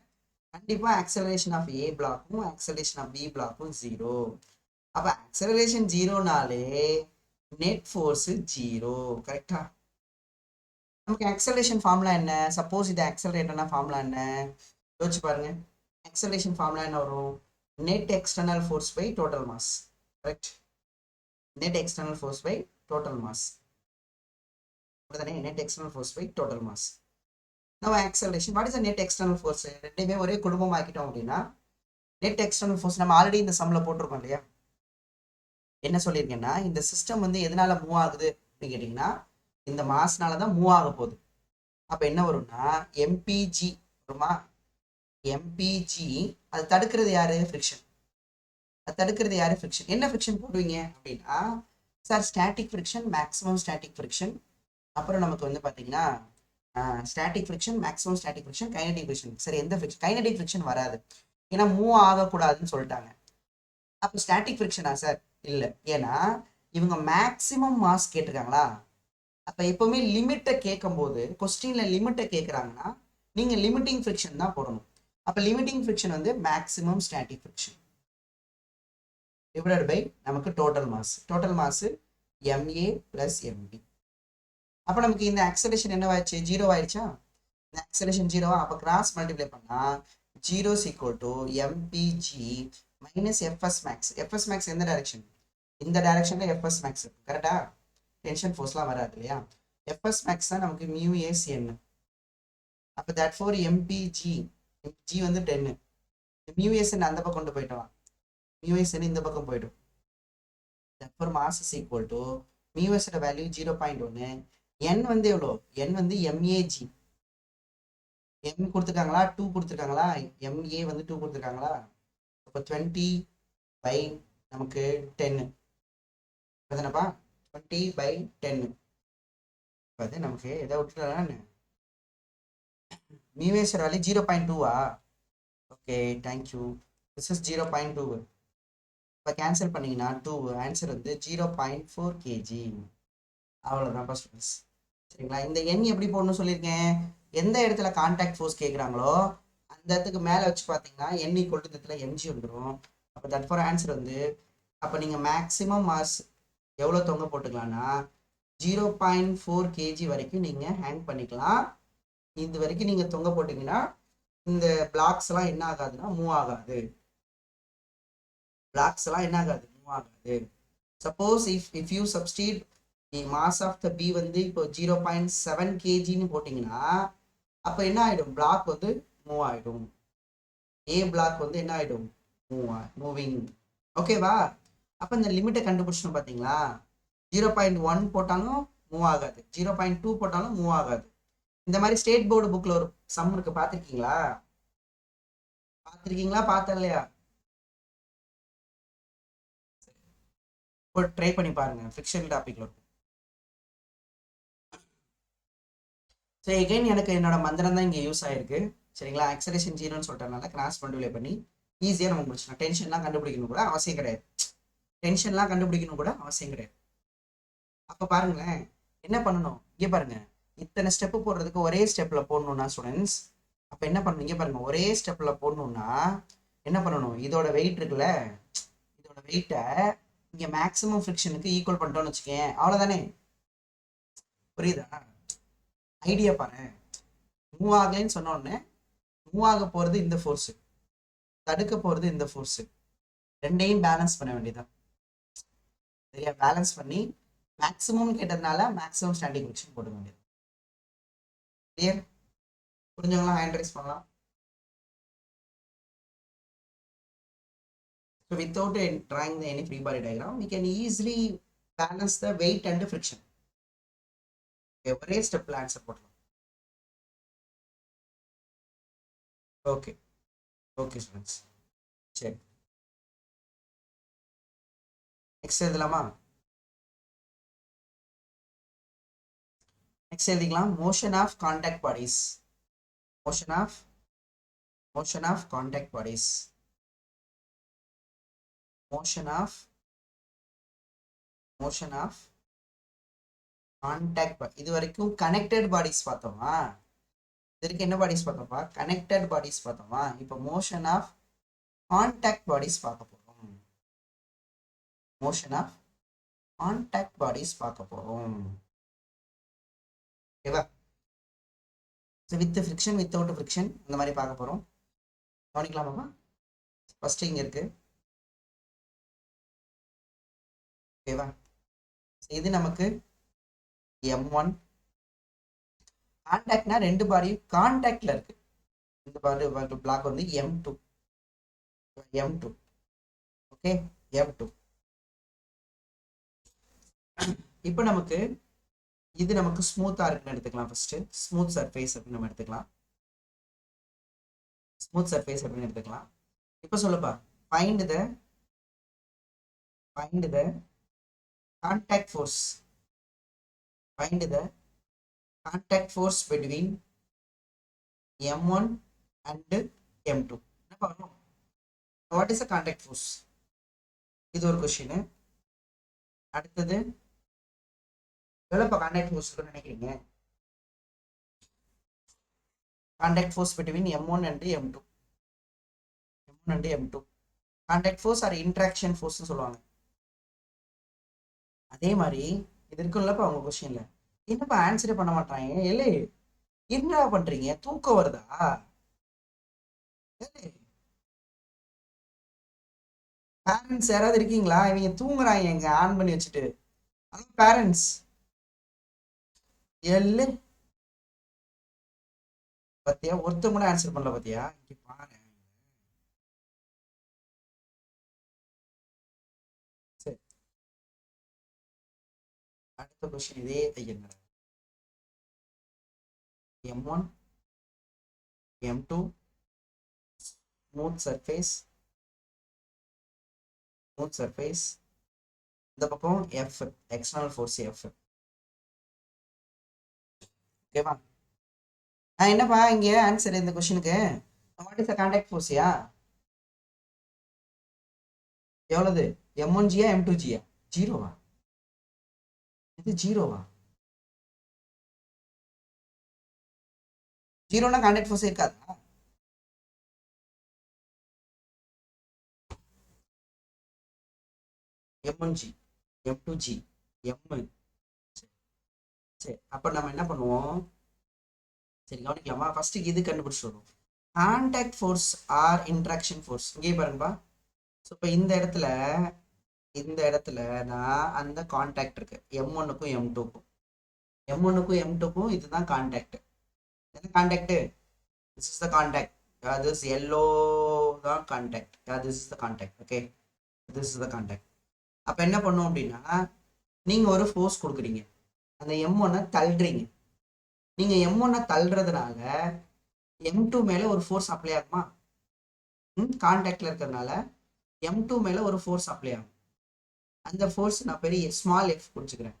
கண்டிப்பா ஆக்சலரேஷன் ஆஃப் ஏ பிளாக்கும் ஆக்சலரேஷன் ஆஃப் பி பிளாக்கும் 0. அப்ப ஆக்சலரேஷன் 0னாலே நெட் ஃபோர்ஸ் 0. கரெக்டா? நமக்கு ஆக்சலரேஷன் ஃபார்முலா என்ன? சப்போஸ் இது ஆக்சலரேட்டர்னா ஃபார்முலா என்ன யோசிச்சு பாருங்க. ஆக்சலரேஷன் ஃபார்முலா என்ன வரும்? Net external force by total mass. Correct? Net external force by total mass. அப்படிதானே? Net external force by total mass. நம்ம acceleration, what is net external force? ரெண்டுமே ஒரே குடும்பம் ஆக்கிட்டோம் அப்படின்னா நெட் எக்ஸ்டர்னல் ஃபோர்ஸ் நம்ம ஆல்ரெடி இந்த சம்ல போட்டிருக்கோம் இல்லையா? என்ன சொல்லியிருக்கேன்னா, இந்த சிஸ்டம் வந்து எதனால மூவ் ஆகுது அப்படின்னு கேட்டீங்கன்னா இந்த மாஸ்னால தான் மூவ் ஆக போகுது. அப்ப என்ன வரும்னா எம்பிஜி வருமா? எம்பிஜி அது தடுக்கிறது யாரு? ஃப்ரிக்ஷன். அது தடுக்கிறது யாரு? ஃப்ரிக்ஷன். என்ன ஃப்ரிக்ஷன் போடுவீங்க அப்படின்னா, sir static friction, maximum static friction, அப்புறம் நமக்கு வந்து பாத்தீங்கன்னா static friction, maximum static friction, kinetic friction. சரி, எந்த ஃப்ரிக்ஷன்? கைனடிக் ஃப்ரிக்ஷன் வராது, ஏன்னா மூவ் ஆகக்கூடாதுன்னு சொல்லிட்டாங்க. அப்போ ஸ்டாட்டிக் ஃப்ரிக்ஷனா சார்? இல்லை, ஏன்னா இவங்க மேக்ஸிமம் மாஸ் கேட்டிருக்காங்களா? அப்போ எப்பவுமே லிமிட்டை கேட்கும் போது, கொஸ்டின்ல லிமிட்டை கேட்குறாங்கன்னா நீங்க லிமிட்டிங் ஃப்ரிக்ஷன் தான் போடணும். அப்போ லிமிட்டிங் ஃப்ரிக்ஷன் வந்து maximum static friction divided by நமக்கு total mass. Total mass MA + MB. அப்போ நமக்கு இந்த ஆக்சலேஷன் என்னவாயிடுச்சு? 0 ஆயிடுச்சா? இந்த ஆக்சலேஷன் 0வா? அப்போ கிராஸ் மல்டிப்ளை பண்ணா 0 = MPG minus FS max. FS max எந்த டைரக்ஷன்? இந்த டைரக்ஷன்ல FS max. கரெக்டா? டென்ஷன் ஃபோர்ஸ்லாம் வராது இல்லையா? FS max தான் நமக்கு μACN. அப்போ therefore MPG, G வந்து 10, μSN அந்த பக்கம் கொண்டு போயிட்டோம், μSN இந்த பக்கம் போயிடும். therefore mass is equal to μS value 0.1. N வந்து எவ்வளோ? N வந்து MAG. எம் கொடுத்துருக்காங்களா, 2 கொடுத்துருக்காங்களா, எம்ஏ வந்து 2 கொடுத்துருக்காங்களா. அப்போ 20 பை நமக்கு 10 அதுதானப்பா, 20/10. அது நமக்கு எதை விட்டுறான்னு மீவேஸ்வர் வேல்யூ 0.2வா. Okay thank you. This is 0.2. இப்போ கேன்சல் பண்ணிங்கன்னா 2 ஆன்சர் வந்து 0.4 kg. அவ்வளோதான்ப்பா ஸ்டூடெண்ட்ஸ். சரிங்களா. இந்த எண் எப்படி போடணும்னு சொல்லியிருக்கேன். எந்த இடத்துல கான்டாக்ட் ஃபோர்ஸ் கேட்குறாங்களோ அந்த இடத்துக்கு மேலே வச்சு பார்த்தீங்கன்னா என் ஈக்குவல் டு இடத்துல எம்ஜி வந்துடும். அப்போ தட் ஃபார் ஆன்சர் வந்து அப்போ நீங்கள் மேக்ஸிமம் மாஸ் எவ்வளோ தொங்க போட்டுக்கலாம்னா 0.4 kg வரைக்கும் நீங்கள் ஹேங் பண்ணிக்கலாம். இது வரைக்கும் நீங்கள் தொங்க போட்டிங்கன்னா இந்த பிளாக்ஸ் எல்லாம் என்ன ஆகாதுன்னா மூவ் ஆகாது. பிளாக்ஸ் எல்லாம் என்ன ஆகாது, மூவ் ஆகாது. Suppose if you substitute the mass of the B வந்து இப்போ 0.7 kgன்னு போட்டிங்கன்னா அப்போ என்ன ஆகிடும், பிளாக் வந்து மூவ் ஆகிடும். ஏ பிளாக் வந்து என்ன ஆகிடும், மூவிங். ஓகேவா. அப்போ இந்த லிமிட்டை கண்டுபிடிச்சோம் பார்த்தீங்களா. 0.1 போட்டாலும் மூவ் ஆகாது, 0.2 போட்டாலும் மூவ் ஆகாது. இந்த மாதிரி ஸ்டேட் போர்டு புக்கில் ஒரு சம் இருக்கு, பார்த்துருக்கீங்களா? பார்த்தலையா? ட்ரை பண்ணி பாருங்க, ஃபிக்ஷன் டாபிக்ல இருக்கும். சரி, எகைன் எனக்கு என்னோட மந்திரம் தான் இங்கே யூஸ் ஆயிருக்கு. சரிங்களா. ஆக்சலேஷன் ஜீரோன்னு சொல்லிட்டனால கிராஸ் மல்டிப்ளை பண்ணி ஈஸியாக நம்ம முடிச்சிடலாம். டென்ஷன்லாம் கண்டுபிடிக்கணும் கூட அவசியம் கிடையாது. அப்போ பாருங்களேன் என்ன பண்ணணும். இங்கே பாருங்க, இத்தனை ஸ்டெப்பு போடுறதுக்கு ஒரே ஸ்டெப்ல போடணும்னா ஸ்டூடெண்ட்ஸ் அப்போ என்ன பண்ணணும். இங்கே பாருங்க, ஒரே ஸ்டெப்ல போடணும்னா என்ன பண்ணணும், இதோட வெயிட் இருக்குல்ல, இதோட வெயிட்டை இங்கே மேக்ஸிமம் ஃப்ரிக்ஷனுக்கு ஈக்குவல் பண்ணிட்டோம்னு வச்சுக்கேன். அவ்வளோதானே. புரியுதா? ஐடியா பாரு. மூவ் ஆகலைன்னு சொன்ன உடனே மூவ் ஆக போகிறது இந்த ஃபோர்ஸு, தடுக்க போகிறது இந்த ஃபோர்ஸு, ரெண்டையும் பேலன்ஸ் பண்ண வேண்டியதான். சரியா. பேலன்ஸ் பண்ணி மேக்ஸிமம் கேட்டதுனால மேக்ஸிமம் ஸ்டாண்டிங் ஃப்ரிக்ஷன் போட வேண்டியது. கிளியர்? புரிஞ்சவங்களாம் ஹேண்ட் ரைஸ் பண்ணலாம். So without drawing any free body diagram, we can easily balance the weight and the friction. ஒரே ஸ்டெப்ல ஆன்சர் போடலாம். Okay okay students. சரி, நெக்ஸ்ட் எழுதலாமா? நெக்ஸ்ட் எழுதிக்கலாம். Motion of contact bodies. Motion of contact bodies. Motion of contact. இது வரைக்கும் கனெக்டட் பாடிஸ் பார்த்தோமா. இதற்கு என்ன பாடிஸ் பார்த்தோம்ப்பா, கனெக்டட் பாடிஸ் பார்த்தோமா. இப்போ மோஷன் ஆஃப் கான்டாக்ட் பாடிஸ் பார்க்க போறோம். மோஷன் ஆஃப் கான்டாக்ட் பாடிஸ் பார்க்க போறோம். ஓகேவா. வித் ஃப்ரிக்ஷன் வித்தவுட் ஃப்ரிக்ஷன் இந்த மாதிரி பார்க்க போறோம். கவனிக்கலாமாப்பா. ஃபர்ஸ்ட் இங்க இருக்கு. ஓகேவா. இது நமக்கு M1. கான்டாக்ட்னா ரெண்டு பாடியும் கான்டாக்ட்ல இருக்கு. இந்த பாடி பிளாக் வந்து M2. Okay, M2. இப்போ நமக்கு இது நமக்கு ஸ்மூத்தா இருக்குன்னு எடுத்துக்கலாம். ஃபர்ஸ்ட் ஸ்மூத் சர்ஃபேஸ் அப்படின்னு நம்ம எடுத்துக்கலாம். ஸ்மூத் சர்ஃபேஸ் அப்படின்னு எடுத்துக்கலாம். இப்போ சொல்லுப்பா, find the contact force. Find the contact force between M1 and M2. என்ன பண்ணணும்? What is the contact force? இது ஒரு கொஸ்டின். அடுத்தது எவ்வளவு கான்டாக்ட் ஃபோர்ஸ் நினைக்கிறீங்க? Contact force between M1 and M2. Contact fours are interaction force சொல்லுவாங்க. அதே மாதிரி இது இருக்குல்லப்பா அவங்க கொஸ்டின்ல. என்னப்பா ஆன்சரே பண்ண மாட்டாங்க. இல்லை என்னடா பண்றீங்க, தூக்கம் வருதா? பேரண்ட்ஸ் யாராவது இருக்கீங்களா? இவங்க தூங்குறாங்க எங்க ஆன் பண்ணி வச்சுட்டு. பேரண்ட்ஸ் எல்ல பத்தியா, ஒருத்தர் கூட ஆன்சர் பண்ணல பத்தியா. இங்க பாரு. சரி, அடுத்த கொஸ்டின் இதே என்னடா M1 m2 ஸ்மூத் சர்ஃபேஸ் இந்த பக்கம் எஃப் எக்ஸ்டர்னல் ஃபோர்ஸ் எஃப். ஓகேவா? என்னப்பா இங்க ஆன்சர் இந்த கொஸ்டினுக்கு வாட் இஸ் த கான்டாக்ட் ஃபோர்ஸ்யா? எவ்வளவு? m1gயா m2gயா? ஜீரோவா? இது ஜீரோவா? ஜீரோனா கான்டாக்ட் ஃபோர்ஸ் இருக்காதா? m1g m2g m. சரி அப்ப நம்ம என்ன பண்ணுவோம்? சரி கவனிக்கலாமா? ஃபர்ஸ்ட் இது கண்டுபிடிச்சு வரும். Contact fours are interaction force. இங்கே பாருங்கப்பா. ஸோ இப்போ இந்த இடத்துல நான் அந்த கான்டாக்ட் இருக்கு m1க்கும் m2க்கும். m1க்கும் m2க்கும் இதுதான் கான்டாக்ட். என்ன contact? This is the contact. This yellow தான் contact. This is the contact. Okay, this is the contact. அப்போ என்ன பண்ணும் அப்படின்னா, நீங்கள் ஒரு ஃபோர்ஸ் கொடுக்குறீங்க, அந்த m1 தள்ளுறீங்க. நீங்கள் m1 தள்ளுறதுனால m2 மேலே ஒரு ஃபோர்ஸ் அப்ளை ஆகுமா? கான்டாக்டில் இருக்கிறதுனால m2 மேலே ஒரு ஃபோர்ஸ் அப்ளை ஆகும். அந்த ஃபோர்ஸ் நான் பெரிய ஸ்மால் எஃப் குறிச்சுக்கிறேன்.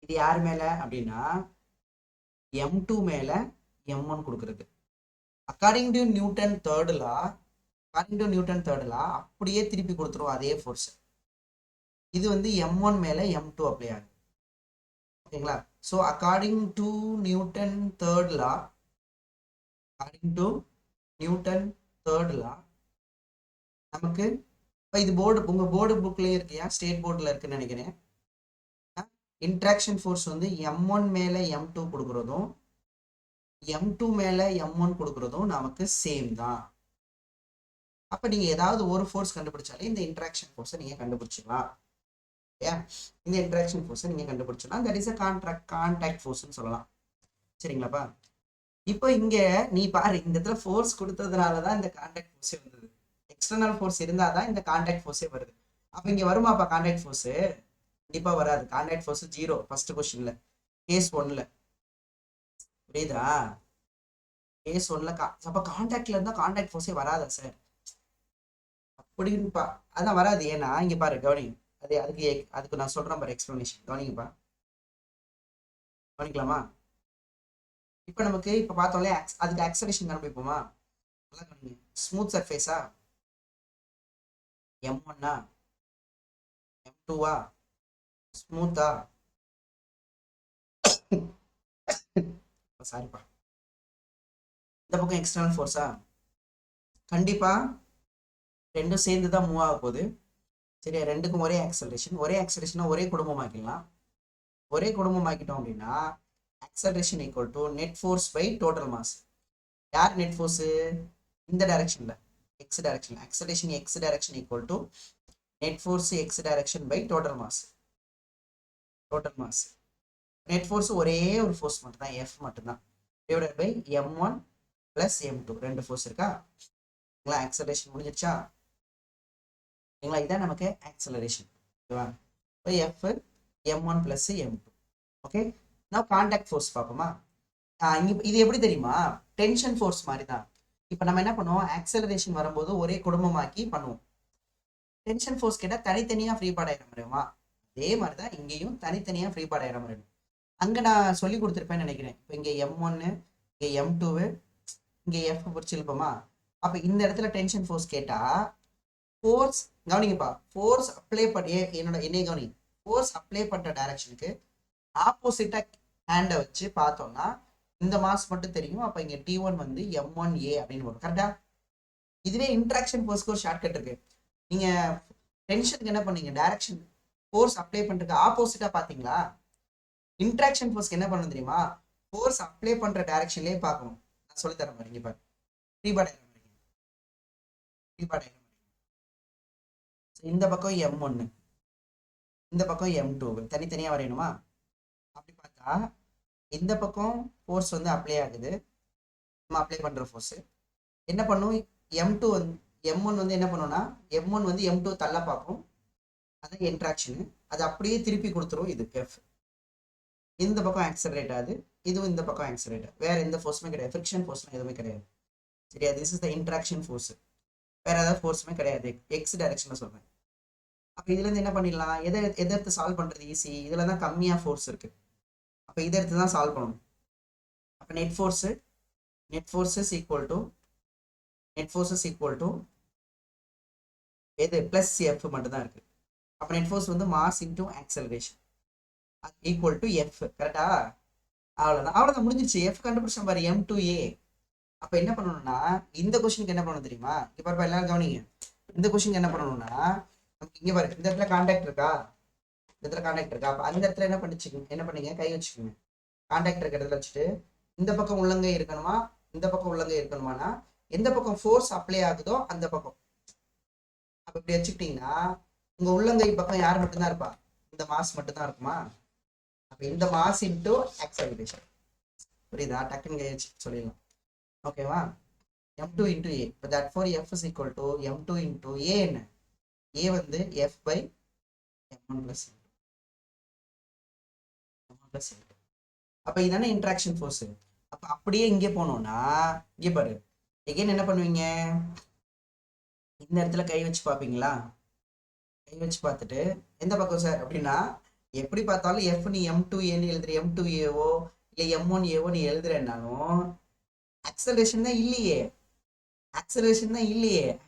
இது யார் மேலே அப்படின்னா m2 மேலே m1 கொடுக்குறது. According to Newton third law அப்படியே திருப்பி கொடுத்துரும் அதே ஃபோர்ஸ். இது வந்து m1 மேலே m2 அப்ளை ஆகுது. ஓகேங்களா? So according to Newton third law நமக்கு இப்போ இது போர்டு, உங்கள் போர்டு புக்லேயே இருக்கியா, ஸ்டேட் போர்டில் இருக்குன்னு நினைக்கிறேன். இன்ட்ராக்ஷன் ஃபோர்ஸ் வந்து m1 மேலே m2 கொடுக்குறதும் m2 மேலே m1 கொடுக்குறதும் நமக்கு சேம் தான். அப்போ நீங்கள் ஏதாவது ஒரு ஃபோர்ஸ் கண்டுபிடிச்சாலே இந்த இன்ட்ராக்ஷன் ஃபோர்ஸை நீங்கள் கண்டுபிடிச்சிடலாம். இந்த இன்ட்ராக்ஷன் ஃபோர்ஸை நீங்கள் கண்டுபிடிச்சிடலாம். தட் இஸ் அ கான்டாக்ட் ஃபோர்ஸ்னு சொல்லலாம். சரிங்களாப்பா? இப்போ இங்கே நீ பாரு, இந்த இடத்துல ஃபோர்ஸ் கொடுத்ததுனால தான் இந்த கான்டாக்ட் ஃபோர்ஸே வந்தது. எக்ஸ்டர்னல் ஃபோர்ஸ் இருந்தால் தான் இந்த கான்டாக்ட் ஃபோர்ஸே வருது. அப்போ இங்கே வருமாப்பா கான்டாக்ட் ஃபோர்ஸு? கண்டிப்பாக வராது. கான்டாக்ட் ஃபோர்ஸ் ஜீரோ ஃபர்ஸ்ட் கொஸ்டின்ல, கேஸ் 1ல. புரியுதா? கேஸ் 1ல அப்போ கான்டாக்ட்ல இருந்தால் கான்டாக்ட் ஃபோர்ஸே வராதா சார் அப்படின்னுப்பா? அதான் வராது. ஏன்னா இங்கே பாரு, கவனிங்க. அதுக்கு நான் சொல்றேன் பாரு எக்ஸ்பிளனேஷன். கவனிங்கப்பா, கவனிக்கலாமா? இப்போ நமக்கு இப்போ பார்த்தோம்ல, அதுக்கு ஆக்சலேஷன் கண்டுபிடிப்போமா? நல்லா கவனிங்க. ஸ்மூத் சர்ஃபேஸா m1 m2 ஸ்மூத்தா? சாரிப்பா. இந்த பக்கம் எக்ஸ்டர்னல் ஃபோர்ஸா? கண்டிப்பா ரெண்டும் சேர்ந்து தான் மூவ் ஆக போகுது. சரியா? ரெண்டுக்கும் ஒரே ஆக்சலரேஷனா ஒரே குடும்பமாக்கிடலாம். ஒரே குடும்பமாக்கிட்டோம் அப்படின்னா acceleration equal to net force by total mass. யார் நெட் ஃபோர்ஸ்? இந்த டைரக்ஷன்ல, X direction. Acceleration X direction equal to net force X direction by total mass. Net force ஒரே ஒரு ஃபோர்ஸ் மட்டும் தான், எஃப் மட்டும்தான், divided by m1 plus m2. ரெண்டு ஃபோர்ஸ் இருக்கா? ஆக்சலரேஷன் முடிஞ்சிருச்சா? இதான் நமக்கு ஆக்சலரேஷன். ஓகேவா? இப்போ F m1 plus m2. Okay, நான் கான்டாக்ட் ஃபோர்ஸ் பார்ப்போமா? இது எப்படி தெரியுமா? டென்ஷன் ஃபோர்ஸ் மாதிரி தான். இப்போ நம்ம என்ன பண்ணுவோம், ஆக்சலரேஷன் வரும்போது ஒரே குடும்பமாக்கி பண்ணுவோம். டென்ஷன் ஃபோர்ஸ் கேட்டால் தனித்தனியாக ஃப்ரீ பாடாயிரம் முடியுமா? அதே மாதிரி தான் இங்கேயும் தனித்தனியாக ஃப்ரீ பாடாயிரம் முடியும். அங்கே நான் சொல்லி கொடுத்துருப்பேன்னு நினைக்கிறேன். இப்போ இங்கே m1, இங்கே m2, இங்கே எஃப் பிடிச்சிருப்போமா? அப்போ இந்த இடத்துல டென்ஷன் ஃபோர்ஸ் கேட்டால் ஃபோர்ஸ், கவனிங்கப்பா, ஃபோர்ஸ் அப்ளை பண்ணி என்னைய கவனி, ஃபோர்ஸ் அப்ளை பண்ணுற டைரக்ஷனுக்கு ஆப்போசிட்டாக ஹேண்டை வச்சு பார்த்தோம்னா இந்த மாஸ் மட்டும் தெரியும். அப்போ இங்கே T1 வந்து m1a அப்படின்னு வரும். கரெக்டா? இதுவே இன்ட்ராக்ஷன் ஃபோர்ஸ்க்கு ஒரு ஷார்ட்கட் இருக்கு. நீங்கள் டென்ஷனுக்கு என்ன பண்ணீங்க, டைரக்ஷன் ஃபோர்ஸ் அப்ளை பண்ணுறதுக்கு ஆப்போசிட்டாக பார்த்தீங்களா? இன்ட்ராக்ஷன் ஃபோர்ஸ்க்கு என்ன பண்ணணும் தெரியுமா? ஃபோர்ஸ் அப்ளை பண்ணுற டைரக்ஷன்லேயே பார்க்கணும். நான் சொல்லித்தரேன் பாருங்க. பாரு, ஃப்ரீபாடாயிரம். இந்த பக்கம் m1, இந்த பக்கம் m2 தனித்தனியாக வரையணுமா? அப்படி பார்த்தா இந்த பக்கம் ஃபோர்ஸ் வந்து அப்ளை ஆகுது, நம்ம அப்ளை பண்ணுற ஃபோர்ஸ் என்ன பண்ணும், m2 வந்து m1 வந்து என்ன பண்ணுன்னா, m1 வந்து m2 தள்ள பார்க்கும், அதான் இன்ட்ராக்ஷனு. அது அப்படியே திருப்பி கொடுத்துரும். இது எஃப். இந்த பக்கம் ஆக்சலரேட் ஆகுது, இதுவும் இந்த பக்கம் ஆக்சிலரேட்டர். வேற எந்த ஃபோர்ஸுமே கிடையாது, ஃப்ரிக்ஷன் ஃபோர்ஸ்லாம் எதுவுமே கிடையாது. சரியா? This is the interaction force. வேற ஏதாவது ஃபோர்ஸுமே கிடையாது, எக்ஸ் டைரக்ஷன்ல சொல்றேன். அப்ப இதுல இருந்து என்ன பண்ணிடலாம், எதை எடுத்து சால்வ் பண்றது ஈஸி, இதுல தான் கம்மியா ஃபோர்ஸ் இருக்கு. அப்ப இதை எடுத்து தான் சால்வ் பண்ணணும். அப்ப net force is equal to எது பிளஸ் எஃப் மட்டும் தான் இருக்கு. அப்ப நெட் ஃபோர்ஸ் வந்து mass into acceleration equal to F. கரெக்டா? அவ்வளவுதான் முடிஞ்சிருச்சு. எஃப் கண்டுபிடிச்ச பாரு, m2a. அப்ப என்ன பண்ணணும்னா இந்த கொஸ்டினுக்கு என்ன பண்ணணும் தெரியுமா? இப்ப பாருப்பா எல்லாரும் கவனிங்க. இந்த கொஸ்டினுக்கு என்ன பண்ணணும்னா, நமக்கு இங்க பாரு, இந்த இடத்துல கான்டாக்ட் இருக்கா, இந்த இடத்துல கான்டாக்ட் இருக்கா, அப்ப அந்த இடத்துல என்ன பண்ணீங்க, கை வச்சுக்கோங்க. கான்டாக்ட் இருக்க இடத்துல வச்சுட்டு இந்த பக்கம் உள்ளங்கை இருக்கணுமா, இந்த பக்கம் உள்ளங்கை இருக்கணுமானா எந்த பக்கம் ஃபோர்ஸ் அப்ளை ஆகுதோ அந்த பக்கம். அப்ப இப்படி வச்சுக்கிட்டீங்கன்னா உங்க உள்ளங்கை பக்கம் யார் மட்டும்தான் இருப்பா, இந்த மாஸ் மட்டும்தான் இருக்குமா? அப்ப இந்த மாஸ் இன்டூ ஆக்சலரேஷன். புரியுதா? டக்குன்னு கை வச்சு சொல்லிடலாம். ஓகேவா? m2 into a. இப்போ therefore f is equal to m2 into a என்ன? a வந்து f by m1 plus m2. அப்ப இதானே இன்ட்ராக்ஷன் ஃபோர்ஸ். அப்ப அப்படியே இங்கே போனோம்னா இங்கே பாரு, எகைன் என்ன பண்ணுவீங்க, இந்த இடத்துல கை வச்சு பார்ப்பீங்களா? கை வச்சு பார்த்துட்டு எந்த பக்கம் சார் அப்படின்னா, எப்படி பார்த்தாலும் f நீ m2a எழுதுற, m2aவோ இல்லை m1aவோ நீ எழுதுறேன்னாலும் ஆக்சலரேஷன் தான் இல்லையே,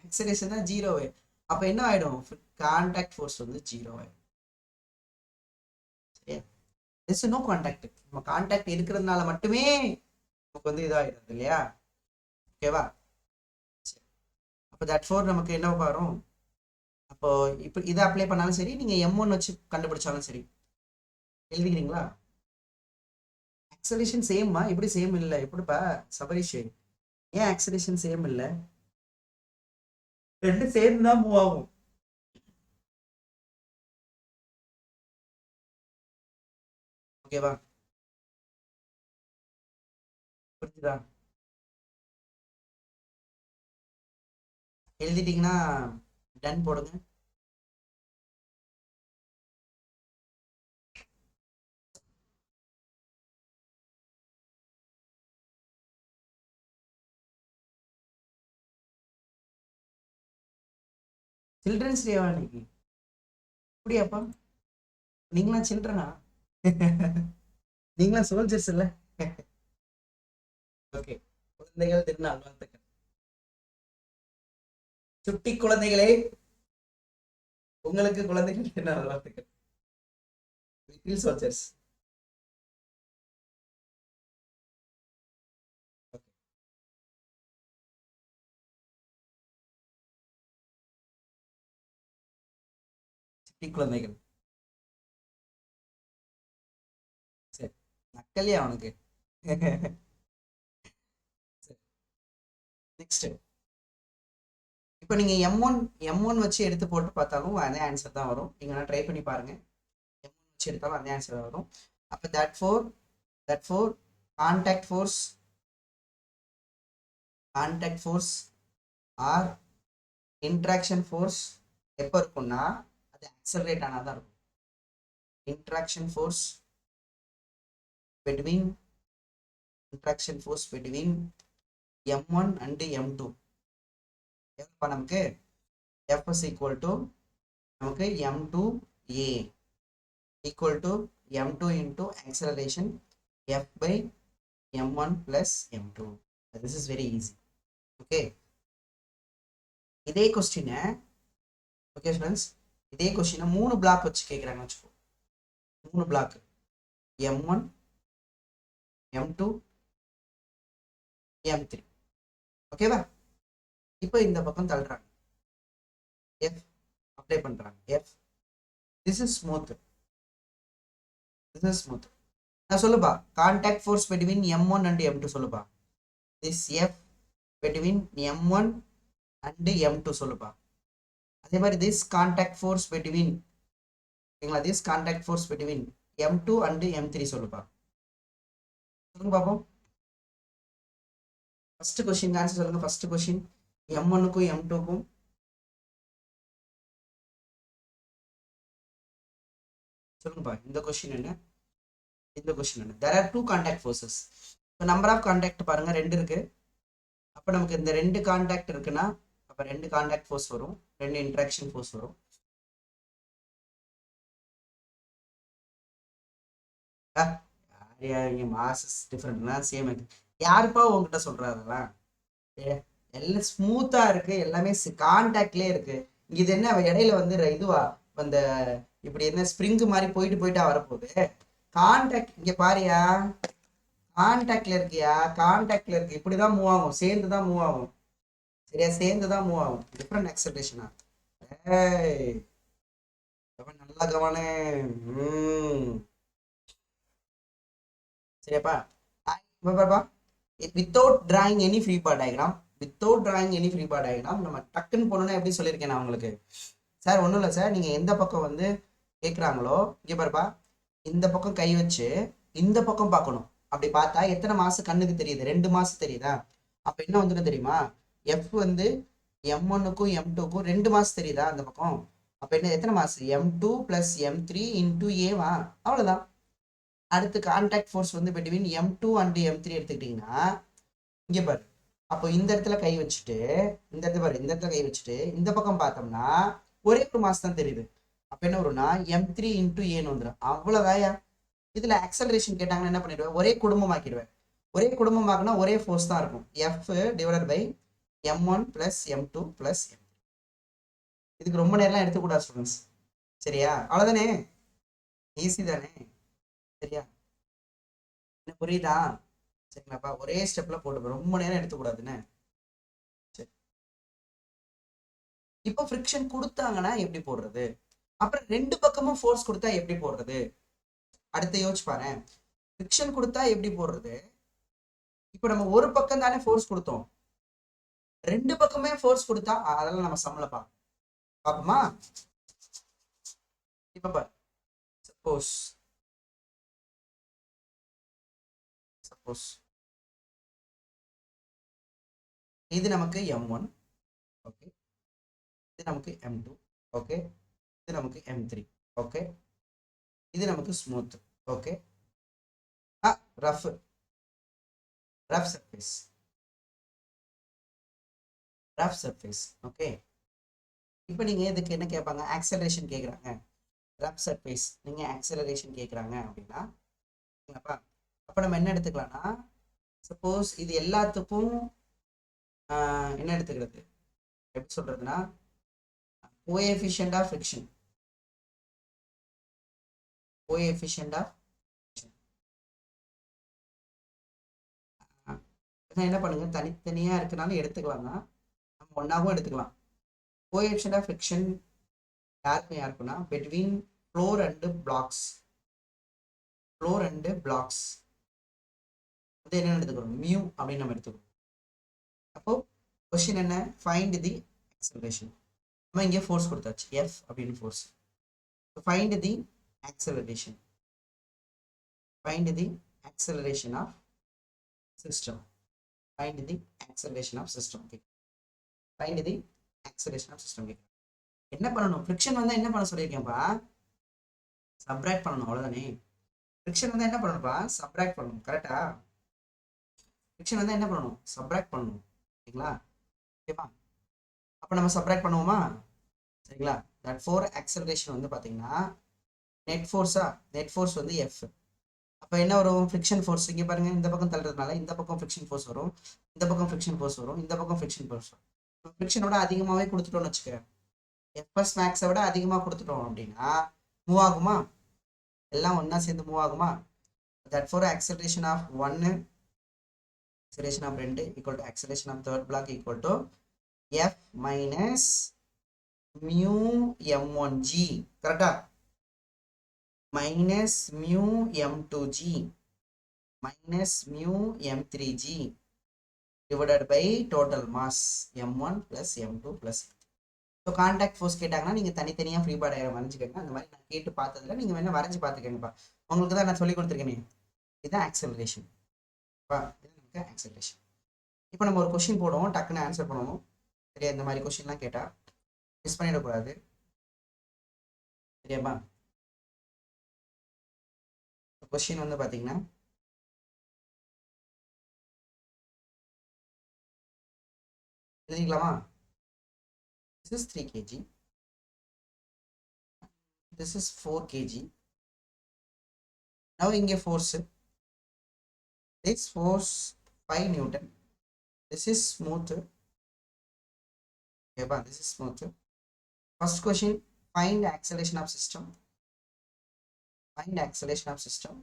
ஆக்சலரேஷன் தான் ஜீரோவே. அப்ப என்ன ஆயிடும், கான்டாக்ட் ஃபோர்ஸ் வந்து ஜீரோ ஆயிடும். சரியா? This no contact. நம்ம கான்டாக்ட் இருக்கிறதுனால மட்டுமே நமக்கு வந்து இதாயிடுது இல்லையா? ஓகேவா? அப்போ தட் ஃபோர் நமக்கு என்ன வரும், அப்போ இப்போ இதை அப்ளை பண்ணாலும் சரி, நீங்க m1 வச்சு கண்டுபிடிச்சாலும் சரி. எழுதிக்கிறீங்களா? ஆக்சலரேஷன் சேம்மா? இப்படி சேம் இல்லை, எப்படிப்பா சபரிஷ், ஏன் ஆக்சலரேஷன் சேம் இல்லை? ரெண்டு சேர்ந்து தான் மூவ் ஆகும். ஓகேவா? புரிஞ்சுதா? எழுதிட்டீங்கன்னா டன் போடுங்க. சில்ட்ரன்ஸ் டேவா இன்னைக்கு? அப்படியாப்பா, நீங்களாம் சில்ட்ரனா? நீங்களாம் சோல்ஜர்ஸ் இல்ல? ஓகே, குழந்தைகள் திருநாள் வாழ்த்துக்கள். சுட்டி குழந்தைகளே, உங்களுக்கு குழந்தைகள் திருநாள் வாழ்த்துக்கள். Little soldiers. சுட்டி குழந்தைகள். சரி, நக்கலையா அவனுக்கு? நெக்ஸ்ட், இப்போ நீங்க m1 வச்சு எடுத்து போட்டு பார்த்தாலும் அதே ஆன்சர் தான் வரும். நீங்க ட்ரை பண்ணி பாருங்க, m1 வச்சு எடுத்தாலும் அதே ஆன்சர் தான் வரும். அப்போ that four contact fours are interaction force எப்போ இருக்கும்னா அது ஆக்சலரேட் ஆனால் தான் இருக்கும். Interaction force between m1 and m2 எப்போ நமக்கு f is equal to நமக்கு m2a equal to m2 into acceleration f by m1 plus m2. This is very easy. Okay, இதே கொஸ்டினை, ஓகே ஃப்ரெண்ட்ஸ், இதே கொஸ்டினை 3 பிளாக் வச்சு கேட்குறாங்கன்னு வச்சுக்கோ. 3 பிளாக், m1 m2 m3. ஓகேவா? இப்போ இந்த பக்கம் தள்ளுறாங்க, f அப்ளை பண்றாங்க, f. this is smooth. நான் சொல்லுப்பா, contact force between m1 and m2 சொல்லுப்பா. this f between m1 and m2 சொல்லுப்பா. அதே மாதிரி this contact force between, ஓகேங்களா, this contact force between m2 and m3 சொல்லுப்பா. சொல்லுங்க பாப்போம். ஃபர்ஸ்ட் क्वेश्चन ஆன்சர் சொல்லுங்க. ஃபர்ஸ்ட் क्वेश्चन m1 க்கும் m2 க்கும் சொல்லுங்கப்பா. இந்த क्वेश्चन என்ன? இந்த question there are 2 contact forces. இப்போ நம்பர் ஆஃப் கான்டாக்ட் பாருங்க 2 இருக்கு. அப்போ நமக்கு இந்த 2 கான்டாக்ட் இருக்குன்னா அப்போ 2 கான்டாக்ட் ஃபோர்ஸ் வரும், 2 இன்ட்ராக்ஷன் ஃபோர்ஸ் வரும். மாசஸ் டிஃப்ரெண்ட்னா சேம். யாருப்பா உங்ககிட்ட சொல்றாருலாம்? எல்லாம் ஸ்மூத்தா இருக்கு, எல்லாமே கான்டாக்ட்லயே இருக்கு. இது என்ன இடையில வந்து இதுவா அந்த இப்படி என்ன ஸ்ப்ரிங் மாதிரி போயிட்டு போயிட்டா வரப்போகுது. கான்டாக்ட் இங்க பாரியா, கான்டாக்ட்ல இருக்கியா, கான்டாக்ட்ல இருக்கு, இப்படிதான் மூவ் ஆகும், சேர்ந்து தான் மூவ் ஆகும். சரியா, சேர்ந்து தான் மூவ் ஆகும். டிஃப்ரெண்ட் ஆக்சலரேஷனா? ஏய் நல்லா கவனே. சரியாப்பா, பாப்பா without drawing any free part diagram, without drawing any free part diagram நம்ம டக்குன்னு போனோம்னா எப்படி சொல்லியிருக்கேன் நான் உங்களுக்கு? சார் ஒன்றும் இல்லை சார், நீங்கள் எந்த பக்கம் வந்து கேட்குறாங்களோ இங்கே பாருப்பா, இந்த பக்கம் கை வச்சு இந்த பக்கம் பார்க்கணும். அப்படி பார்த்தா எத்தனை மாசம் கண்ணுக்கு தெரியுது? 2 மாசம் தெரியுதா? அப்போ என்ன வந்துடும் தெரியுமா? எஃப் வந்து M1க்கும் M2க்கும் 2 மாசம் தெரியுதா அந்த பக்கம்? அப்போ என்ன எத்தனை மாசம்? M2 + M3 × A அவ்வளோதான். அடுத்து கான்டாக்ட் ஃபோர்ஸ் வந்து பிட்வீன் M2 and M3 எடுத்துக்கிட்டிங்கன்னா இங்கே பாரு, அப்போ இந்த இடத்துல கை வச்சுட்டு இந்த இடத்துல பாரு, இந்த இடத்துல கை வச்சுட்டு இந்த பக்கம் பார்த்தோம்னா ஒரே ஒரு மாசம் தான் தெரியுது. அப்போ என்ன வரும்னா M3 × Aன்னு வந்துடும். அவ்வளோதாயா. இதில் ஆக்சலரேஷன் கேட்டாங்கன்னா என்ன பண்ணிடுவேன்? ஒரே குடும்பமாக்கிடுவேன். ஒரே குடும்பமாக்குனா ஒரே ஃபோர்ஸ் தான் இருக்கும், F / M1 + M2 + M3. இதுக்கு ரொம்ப நேரம்லாம் எடுத்துக்கூடாது ஸ்டூடெண்ட்ஸ். சரியா, அவ்வளோதானே, ஈஸி தானே. சரியா, என்ன புரியுதா? சரிங்களாப்பா, ஒரே ஸ்டெப்ல போட்டு ரொம்ப நேரம் எடுத்துக்கூடாதுன்னு. சரி, இப்போ ஃப்ரிக்ஷன் கொடுத்தாங்கன்னா எப்படி போடுறது? அப்புறம் 2 பக்கமும் ஃபோர்ஸ் கொடுத்தா எப்படி போடுறது? அடுத்து யோசிச்சு பாரு, ஃப்ரிக்ஷன் கொடுத்தா எப்படி போடுறது? இப்போ நம்ம ஒரு பக்கம் தானே ஃபோர்ஸ் கொடுத்தோம், 2 பக்கமே ஃபோர்ஸ் கொடுத்தா அதெல்லாம் நம்ம சம்மள பார்ப்போமா? இப்போ பாரு, சப்போஸ் இது நமக்கு M1, ஓகே, இது நமக்கு M2, ஓகே, இது நமக்கு M3, ஓகே, இது நமக்கு smooth, okay, rough surface, okay. இப்போ நீங்க இதுக்கு என்ன கேட்பாங்க? ஆக்சலரேஷன் கேட்குறாங்க. ரஃப் சர்ஃபேஸ் நீங்க ஆக்சலரேஷன் கேட்குறாங்க அப்படின்னா அப்போ நம்ம என்ன எடுத்துக்கலாம்னா, சப்போஸ் இது எல்லாத்துக்கும் என்ன எடுத்துக்கிறது, எப்படி சொல்றதுன்னா கோஎஃபிஷியன்ட் ஆஃப் ஃப்ரிக்ஷன், என்ன பண்ணுங்க, தனித்தனியா இருக்குனாலும் எடுத்துக்கலாம் தான், நம்ம ஒன்னாகவும் எடுத்துக்கலாம். கோஎஃபிஷியன்ட் ஆஃப் ஃப்ரிக்ஷன் யாருக்குன்னா பிட்வீன் ஃப்ளோர் அண்ட் பிளாக்ஸ் வந்து என்ன எடுத்துக்கிறோம்? மியூ அப்படின்னு நம்ம எடுத்துக்கிறோம். அப்போ கொஸ்டின் என்ன? Find the acceleration. நம்ம இங்கே ஃபோர்ஸ் கொடுத்தாச்சு, எஃப் அப்படின்னு force. Find the acceleration, find the acceleration of system, find the acceleration of system, find the acceleration of system. என்ன பண்ணணும்? ஃப்ரிக்ஷன் வந்தால் என்ன பண்ண சொல்லியிருக்கேன்ப்பா? சப்ராக்ட் பண்ணணும், அவ்வளோதானே. ஃப்ரிக்ஷன் வந்தால் என்ன பண்ணணும்ப்பா? சப்ராக்ட் பண்ணணும், கரெக்டா? ஃப்ரிக்ஷன் வந்தால் என்ன பண்ணணும்? சப்ராக்ட் பண்ணணும், சரிங்களா? ஓகேப்பா, அப்போ நம்ம சப்ராக்ட் பண்ணுவோமா? சரிங்களா? தட் ஃபோர் ஆக்சலரேஷன் வந்து பார்த்தீங்கன்னா நெட் ஃபோர்ஸ் வந்து எஃப். அப்போ என்ன வரும்? ஃப்ரிக்ஷன் ஃபோர்ஸ் இங்கே பாருங்க, இந்த பக்கம் தள்ளுறதுனால இந்த பக்கம் ஃப்ரிக்ஷன் ஃபோர்ஸ் வரும், இந்த பக்கம் ஃப்ரிக்ஷன் ஃபோர்ஸ் வரும், இந்த பக்கம் ஃப்ரிக்ஷன் ஃபோர்ஸ் வரும். ஃப்ரிக்ஷனோட அதிகமாகவே கொடுத்துட்டோம்னு வச்சுக்க, எஃப்எஸ் மேக்ஸை விட அதிகமாக கொடுத்துட்டோம் அப்படின்னா மூவ் ஆகுமா? எல்லாம் ஒன்றா சேர்ந்து மூவ் ஆகுமா? That for acceleration of 1, acceleration of 2 equal to acceleration of third block equal to F minus mu M1G, correct? Minus mu M2G minus mu M3G divided by total mass M1 plus M2 plus M3. So contact force கேட்டாங்கன்னா நீங்கள் தனித்தனியாக ஃப்ரீ பாடி டயக்ராம் வரைஞ்சிக்கோங்க. அந்த மாதிரி நான் கேட்டு பார்த்ததில்ல, நீங்கள் வேணால் வரைஞ்சி பார்த்துக்கோங்கப்பா. உங்களுக்கு தான் நான் சொல்லி கொடுத்துருக்கேனே, இதுதான் ஆக்சலரேஷன். ஆக்சலரேஷன். இப்போ நம்ம ஒரு கொஸ்டின் போடுவோம், டக்குன்னு ஆன்சர் பண்ணணும். சரியா, இந்த மாதிரி கொஸ்டின்லாம் கேட்டால் மிஸ் பண்ணிடக்கூடாது. சரியாப்பா, கொஸ்டின் வந்து பார்த்தீங்கன்னா எழுதிக்கலாமா? This is 3 kg. This is 4 kg. Now இங்கே force. This force 5 Newton. This is smooth. Okay, this is smooth. First question, find the acceleration of system. Find the acceleration of system.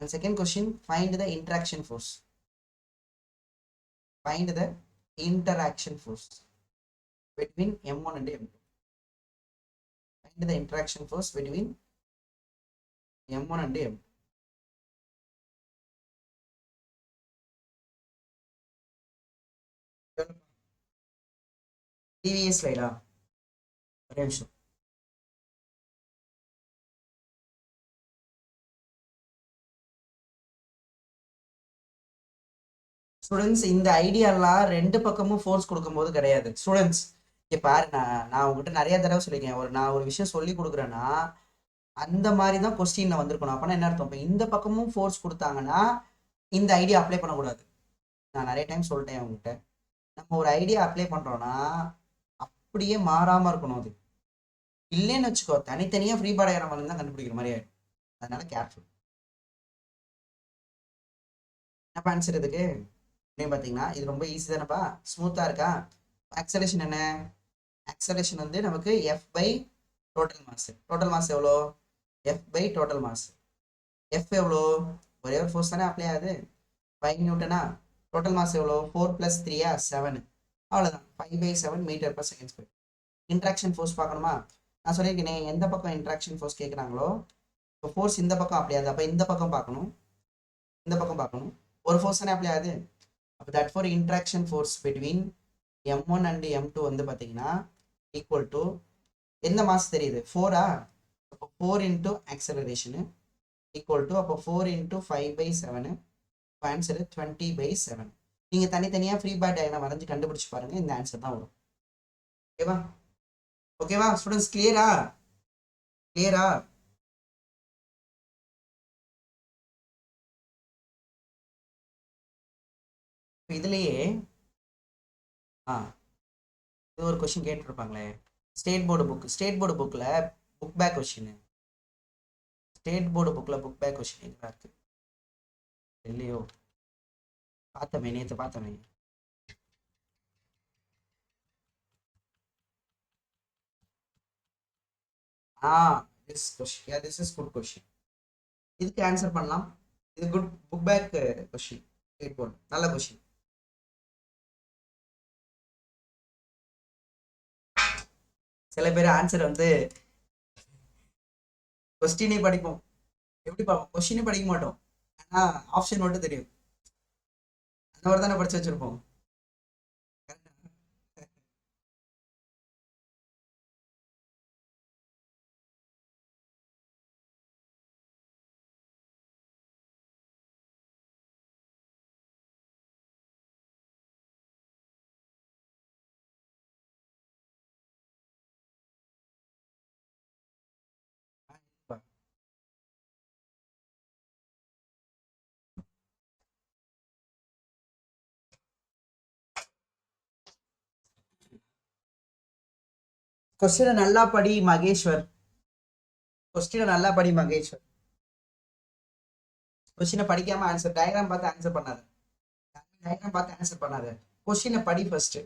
And second question, find the interaction force. Find the interaction force between M1 and M2. Find the interaction force between M1 and M2. TVS slide. ஒரே நிமிஷம். ஸ்டூடெண்ட்ஸ் இந்த ஐடியாலாம் ரெண்டு பக்கமும் ஃபோர்ஸ் கொடுக்கும்போது கிடையாது. ஸ்டூடெண்ட்ஸ் இங்கே பாரு, நான் உங்ககிட்ட நிறைய தடவை சொல்லியிருக்கேன், நான் ஒரு விஷயம் சொல்லி கொடுக்குறேன்னா அந்த மாதிரி தான் கொஸ்டின்ல வந்திருக்கணும். அப்போனா என்ன அர்த்தம்? இப்போ இந்த பக்கமும் ஃபோர்ஸ் கொடுத்தாங்கன்னா இந்த ஐடியா அப்ளை பண்ணக்கூடாது. நான் நிறைய டைம் சொல்லிட்டேன் அவங்ககிட்ட, நம்ம ஒரு ஐடியா அப்ளை பண்ணுறோன்னா அப்படியே மாறாமல் இருக்கணும். அது இல்லைன்னு வச்சுக்கோ, தனித்தனியாக ஃப்ரீ பாட் மாதிரி தான் கண்டுபிடிக்கிற மாதிரி ஆகிடும். அதனால கேர்ஃபுல். என்னப்பா ஆன்சர் இதுக்கு அப்படின்னு பார்த்தீங்கன்னா இது ரொம்ப ஈஸி தானேப்பா, ஸ்மூத்தாக இருக்கா? ஆக்சலேஷன் என்ன? ஆக்சலேஷன் வந்து நமக்கு F by total mass. Total mass எவ்வளோ? F by total mass. F எவ்வளோ? ஒரே ஒரு ஃபோர்ஸ் தானே அப்ளை ஆகுது, 5 நியூட்டனா. டோட்டல் மாஸ் எவ்வளோ? 4 + 3 7. அவ்வளோதான், 5/7 m/s². இன்ட்ராக்ஷன் ஃபோர்ஸ் பார்க்கணுமா? நான் சொல்லியிருக்கேனே, எந்த பக்கம் இன்ட்ராக்ஷன் ஃபோர்ஸ் கேட்குறாங்களோ இப்போ ஃபோர்ஸ் இந்த பக்கம் அப்ளை ஆகுது, அப்போ இந்த பக்கம் பார்க்கணும், இந்த பக்கம் பார்க்கணும். ஒரு ஃபோர்ஸ் தானே அப்ளை ஆகுது. அப்போ that for interaction force between M1 and M2 வந்து பார்த்தீங்கன்னா ஈக்குவல் டு எந்த மாஸ் தெரியுது? 4ஆ? அப்போ 4 இன்ட்டு ஆக்சலரேஷனு ஈக்குவல் டு அப்போ 4 இன்ட்டு 5/7. ஆன்சரு 20/7. நீங்கள் தனித்தனியாக ஃப்ரீ பாட் டயக்ராம் வரைஞ்சி கண்டுபிடிச்சி பாருங்கள், இந்த ஆன்சர் தான் வரும். ஓகேவா? ஓகேவா ஸ்டூடெண்ட்ஸ்? கிளியரா? கிளியரா? இதுலேயே இது ஒரு கொஸ்டின் கேட்டுருப்பாங்களே, ஸ்டேட் போர்டு புக்கில் book back question. State board புக்கில் புக் பேக் கொஸ்டின் எங்கே இருக்கு இல்லையோ? பார்த்தமே, நேற்று பார்த்தமே. This question, this is good question. இதுக்கு ஆன்சர் பண்ணலாம். இது good book back question, state board நல்ல கொஸ்டின். சில பேர் ஆன்சர் வந்து கொஸ்டினே படிப்போம். எப்படி பார்ப்போம்? கொஸ்டினே படிக்க மாட்டோம், ஆனால் ஆப்ஷன் மட்டும் தெரியும். அந்த மாதிரி தானே படிச்சு வச்சிருப்போம். கொஸ்டினை நல்லா படி மகேஸ்வர். கொஸ்டினை நல்லா படி மகேஸ்வர். கொஸ்டினை படிக்காம ஆன்சர், டயக்ராம் பார்த்து ஆன்சர் பண்ணாத. டயக்ராம் பார்த்து ஆன்சர் பண்ணாத, கொஸ்டினை படி ஃபர்ஸ்ட்.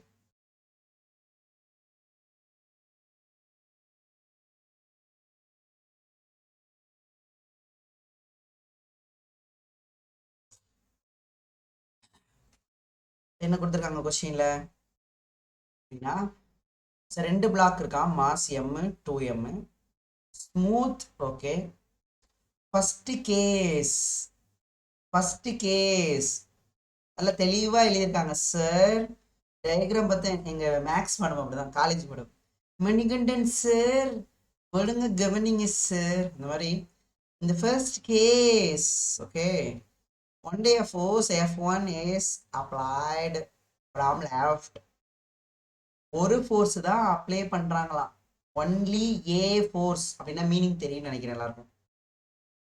என்ன கொடுத்துருக்காங்க கொஸ்டின்ல அப்படின்னா, ரெண்டு பிளாக் இருக்கான், mass M 2M, smooth. Okay, first case நல்லா தெளிவா எழுதியிருக்காங்க சார். டயக்ராம் பார்த்து எங்க மேக்ஸ் மேடம் அப்படிதான், காலேஜ் மேடம், மணிகண்டன் சார் ஒழுங்க கவனிங்க சார், இந்த மாதிரி. இந்த first case okay, one day a force F1 is applied from left. ஒரு ஃபோர்ஸ் தான் அப்ளை பண்றாங்களாம், ஒன்லி ஏ ஃபோர்ஸ் அப்படின்னா மீனிங் தெரியும்னு நினைக்கிறேன் எல்லாருக்கும்.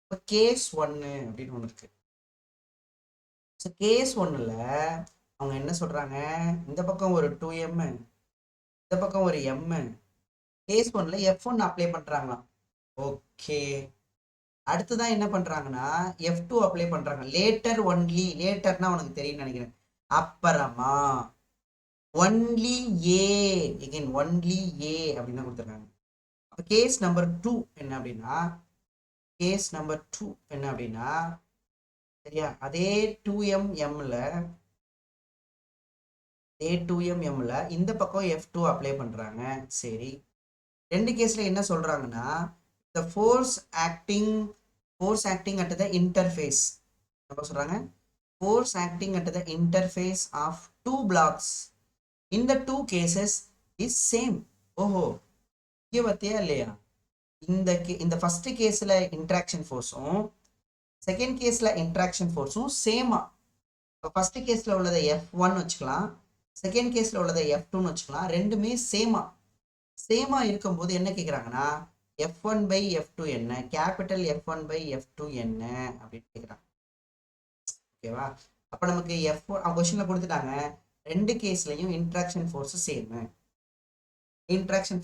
இப்போ கேஸ் ஒன்று அப்படின்னு ஒன்று இருக்கு. ஸோ கேஸ் ஒன்றில் அவங்க என்ன சொல்கிறாங்க, இந்த பக்கம் ஒரு 2m, இந்த பக்கம் ஒரு m. கேஸ் ஒன்றில் F1 அப்ளை பண்ணுறாங்களாம். ஓகே, அடுத்துதான் என்ன பண்ணுறாங்கன்னா F2 அப்ளை பண்ணுறாங்க. லேட்டர் ஒன்லி, லேட்டர்னா உனக்கு தெரியும்னு நினைக்கிறேன். அப்புறமா ஒன்லி ஏ, எகைன் ஒன்லி ஏ அப்படின்னு கொடுத்துருக்காங்க. அப்போ கேஸ் நம்பர் 2 என்ன அப்படின்னா, கேஸ் நம்பர் 2 என்ன அப்படின்னா, சரியா, அதே 2mmல இந்த பக்கம் F2 அப்ளை பண்றாங்க. சரி, ரெண்டு கேஸ்ல என்ன சொல்றாங்கன்னா, the force acting at the interface, என்ன சொல்றாங்க, force acting at the interface of two blocks in the two cases is same. ஓஹோ, இங்க பத்தியா இல்லையா, இந்த ஃபர்ஸ்ட் கேஸ்ல இன்ட்ராக்ஷன் ஃபோர்ஸும் செகண்ட் கேஸ்ல இன்ட்ராக்ஷன் ஃபோர்ஸும் சேமா. ஃபர்ஸ்ட் கேஸ்ல உள்ளதை F1 வச்சுக்கலாம், செகண்ட் கேஸ்ல உள்ளதை F2 வச்சுக்கலாம். ரெண்டுமே சேமா இருக்கும்போது என்ன கேட்குறாங்கன்னா, F1 by F2 என்ன, கேபிட்டல் F1 by F2 என்ன அப்படின்னு கேட்குறாங்க. ஓகேவா, அப்போ நமக்கு F1 கொஸ்டின்ல கொடுத்துட்டாங்க, ரெண்டு கேஸ்லையும் interaction force same. Interaction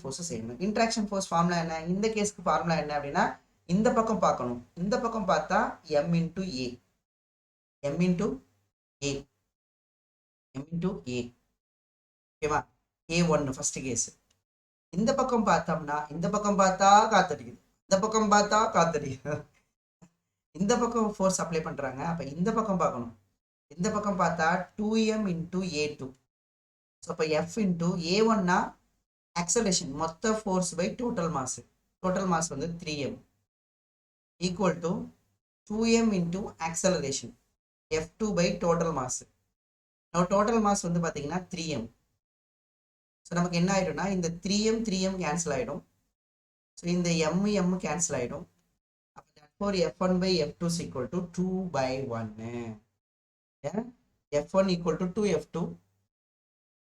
force formula என்ன, இந்த கேஸ்க்கு ஃபார்முலா என்ன அப்படின்னா, இந்த பக்கம் பார்க்கணும். இந்த பக்கம் பார்த்தா m into a, m into a, m into a. ஓகேவா, A1 ஃபர்ஸ்ட் கேஸ். இந்த பக்கம் பார்த்தோம்னா, இந்த பக்கம் பார்த்தா காத்தடிக்குது, இந்த பக்கம் பார்த்தா காத்தடிக்குது. இந்த பக்கம் ஃபோர்ஸ் அப்ளை பண்றாங்க, அப்ப இந்த பக்கம் பார்க்கணும். இந்த பக்கம் பார்த்தா 2m into A2. ஸோ அப்போ F into A1னா ஆக்சலேஷன், மொத்த force by total mass. Total mass வந்து 3m equal to 2m into acceleration F2 by total mass. Total mass வந்து பார்த்தீங்கன்னா 3m. ஸோ நமக்கு என்ன ஆயிடும்னா, இந்த 3m கேன்சல் ஆகிடும். ஸோ இந்த m கேன்சல் ஆகிடும். அப்போ therefore F1 by F2 is equal to 2/1. F1 equal to 2F2.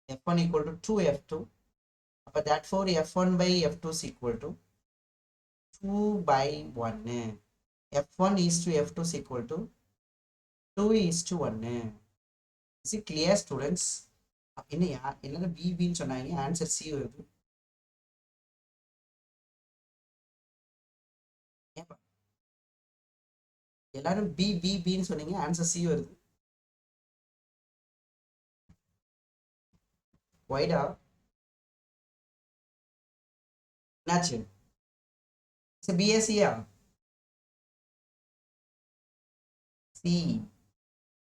F1 equal to 2F2. அப்போ therefore F1 by F2 is equal to 2/1. F1 is to F2 is equal to 2 is to 1. Is it clear, students? என்ன பிபின்னு சொன்னாங்க, ஆன்சர் சி வருது. எல்லாரும் பிபின்னு சொன்னீங்க, ஆன்சர் சி வருது. வைடா என்னாச்சு, பிஎஸ்சியா? C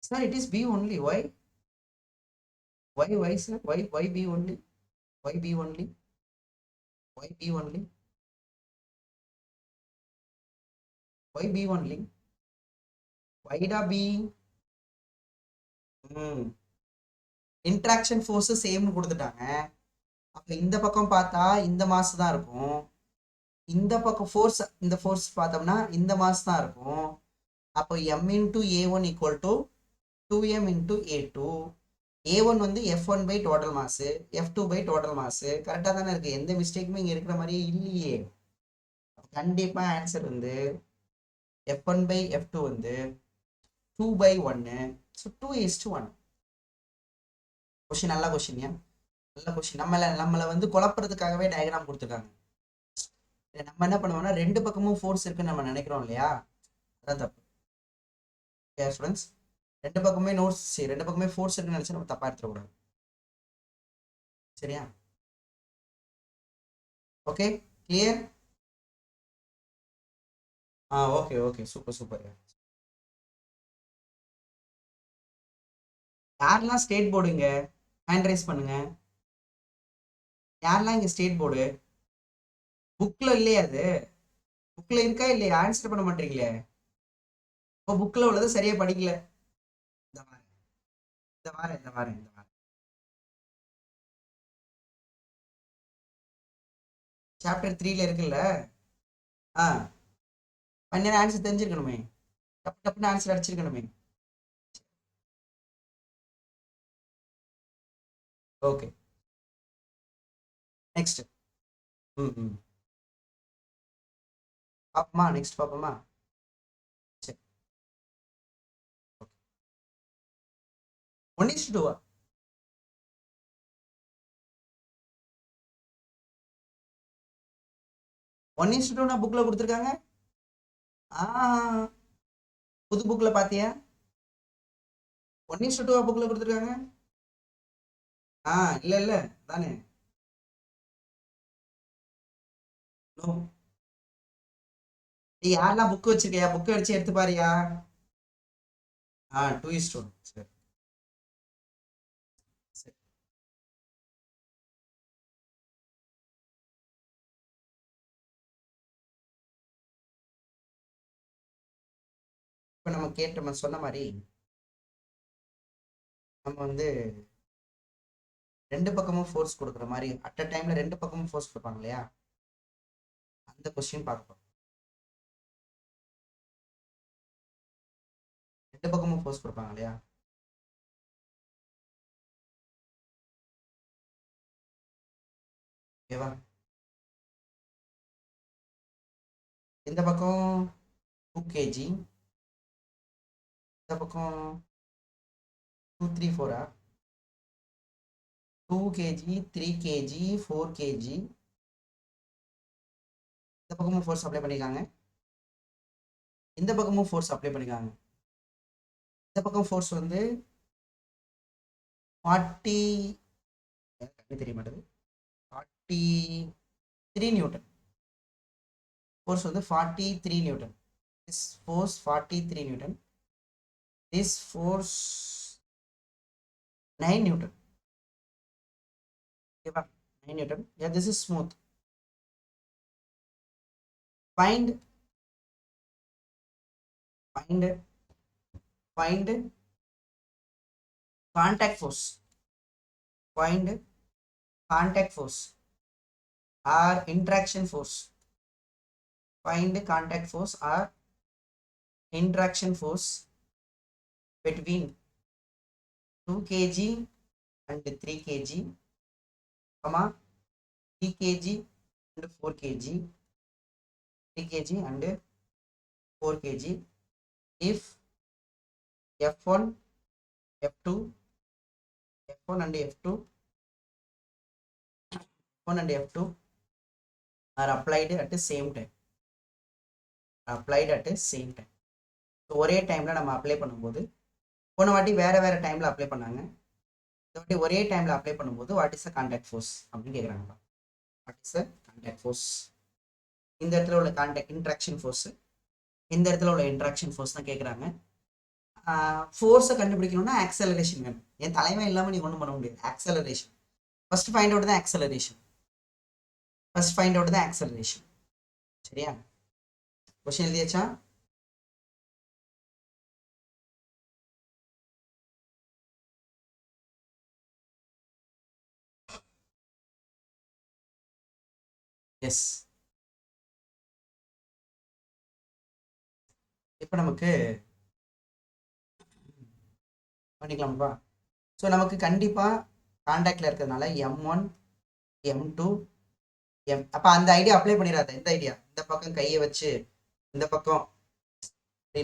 sir, it is B only. Why sir, why B only, why B only, why B only, why B only, why da B? Interaction force சேம்னு கொடுத்துட்டாங்க. அப்ப இந்த பக்கம் பார்த்தா இந்த மாஸ் தான் இருக்கும், இந்த பக்கம் ஃபோர்ஸ், இந்த ஃபோர்ஸ் பார்த்தோம்னா இந்த மாஸ் தான் இருக்கும். அப்போ m into A1 equal to 2m into A2. A1 வந்து F1 by total mass, F2 by total mass. கரெக்டாக தானே இருக்கு, எந்த மிஸ்டேக்குமே இங்கே இருக்கிற மாதிரியே இல்லையே. கண்டிப்பா ஆன்சர் வந்து F1 by F2 வந்து 2/1. So 2 is to 1. கொஸ்டின் நல்ல கொஸ்டின், நல்ல கொஸ்டின். நம்மளை வந்து குழப்பறதுக்காகவே டயக்ராம் கொடுத்துருக்காங்க. நம்ம என்ன பண்ணுவோம்னா, ரெண்டு பக்கமும் ஃபோர்ஸ் இருக்குன்னு நம்ம நினைக்கிறோம் இல்லையா, அதான் தப்பு. ஸ்டூடெண்ட்ஸ், ரெண்டு பக்கமே ரெண்டு பக்கமே ஃபோர்ஸ் இருக்குன்னு நினைச்சு நம்ம தப்பா எடுத்துக்கூடாது. சரியா? Okay, clear? Okay, super. யாரெல்லாம் ஸ்டேட் போர்டுங்க, ஹேண்ட் ரைஸ் பண்ணுங்க. யாரெல்லாம் இங்க ஸ்டேட் போர்டு? புக்ல இல்லையா? அது புக்ல இருக்கா இல்லையா? ஆன்சர் பண்ண மாட்டீங்களே. இப்போ புக்ல உள்ளது சரியா படிக்கல. இந்த வாரம் சாப்டர் 3ல இருக்குல்ல. பண்ண ஆன்சர் தெரிஞ்சிருக்கணுமே, டப்புன்னு ஆன்சர் அடிச்சிருக்கணுமே. Okay, next. பாப்போமா, நெக்ஸ்ட் பாப்போமா. 1:2 1:2 புக்ல கொடுத்துருக்காங்க. புது புக்ல பாத்தியா? 1:2 புக்ல கொடுத்துருக்காங்க. இல்ல தானே. நீ யாரெல்லாம் புக் வச்சிருக்கியா? புக் அடிச்சு எடுத்து பாரியா? 2:1. சரி சரி. இப்ப நம்ம சொன்ன மாதிரி நம்ம வந்து ரெண்டு பக்கமும் ஃபோர்ஸ் கொடுக்குற மாதிரி அட் அ டைம்ல ரெண்டு பக்கமும் ஃபோர்ஸ் கொடுப்பாங்க இல்லையா? அந்த கொஸ்டின் பார்ப்போம். ரெண்டு பக்கமும் ஃபோர்ஸ் கொடுப்பாங்க இல்லையா? ஓகேவா? இந்த பக்கம் 2 kg, இந்த பக்கம் 2 3 4 2 kg 3 kg 4 kg. இந்த பக்கமும் ஃபோர்ஸ் அப்ளை பண்ணிருக்காங்க, இந்த பக்கமும் ஃபோர்ஸ் அப்ளை பண்ணிருக்காங்க. இந்த பக்கம் ஃபோர்ஸ் வந்து 40 தெரிய மாட்டேது 43 நியூட்டன். ஃபோர்ஸ் வந்து 43 Newton. This force 43 Newton. This force 9 Newton. Okay, 9 Newton. Yeah, this is smooth. Find contact force. Find contact force or interaction force. Find contact force or interaction force between 2 kg and 3 kg, 3 kg and 4 kg, 3 kg and 4 kg. If F1, F2, F1 and F2, F1 and F2 are applied at the same time. ஒரே டைம்ல நம்ம அப்ளை பண்ணும்போது, போன வாட்டி வேற வேற டைம்ல அப்ளை பண்ணாங்க, இந்த வாட்டி ஒரே டைம்ல அப்ளை பண்ணும்போது what is the contact force அப்படின்னு கேட்குறாங்க. What is the contact force? இந்த இடத்துல உள்ள கான்டாக்ட் இன்ட்ராக்ஷன் ஃபோர்ஸ், இந்த இடத்துல உள்ள இன்ட்ராக்ஷன் ஃபோர்ஸ் தான் கேட்குறாங்க. ஃபோர்ஸை கண்டுபிடிக்கணும்னா ஆக்சலரேஷன் வேணும். என் தலைமை இல்லாமல் நீ ஒன்றும் பண்ண முடியாது. ஆக்சலரேஷன் ஃபர்ஸ்ட் ஃபைண்ட் அவுட் தான் ஆக்சலரேஷன். சரியா? கொஸ்டின் எழுதியாச்சா? எஸ். இப்போ நமக்கு பண்ணிக்கலாம்ப்பா. ஸோ நமக்கு கண்டிப்பாக கான்டாக்டில் இருக்கிறதுனால M1 M2 அப்போ அந்த ஐடியா அப்ளை பண்ணிடாத. இந்த ஐடியா இந்த பக்கம் கையை வச்சு இந்த பக்கம்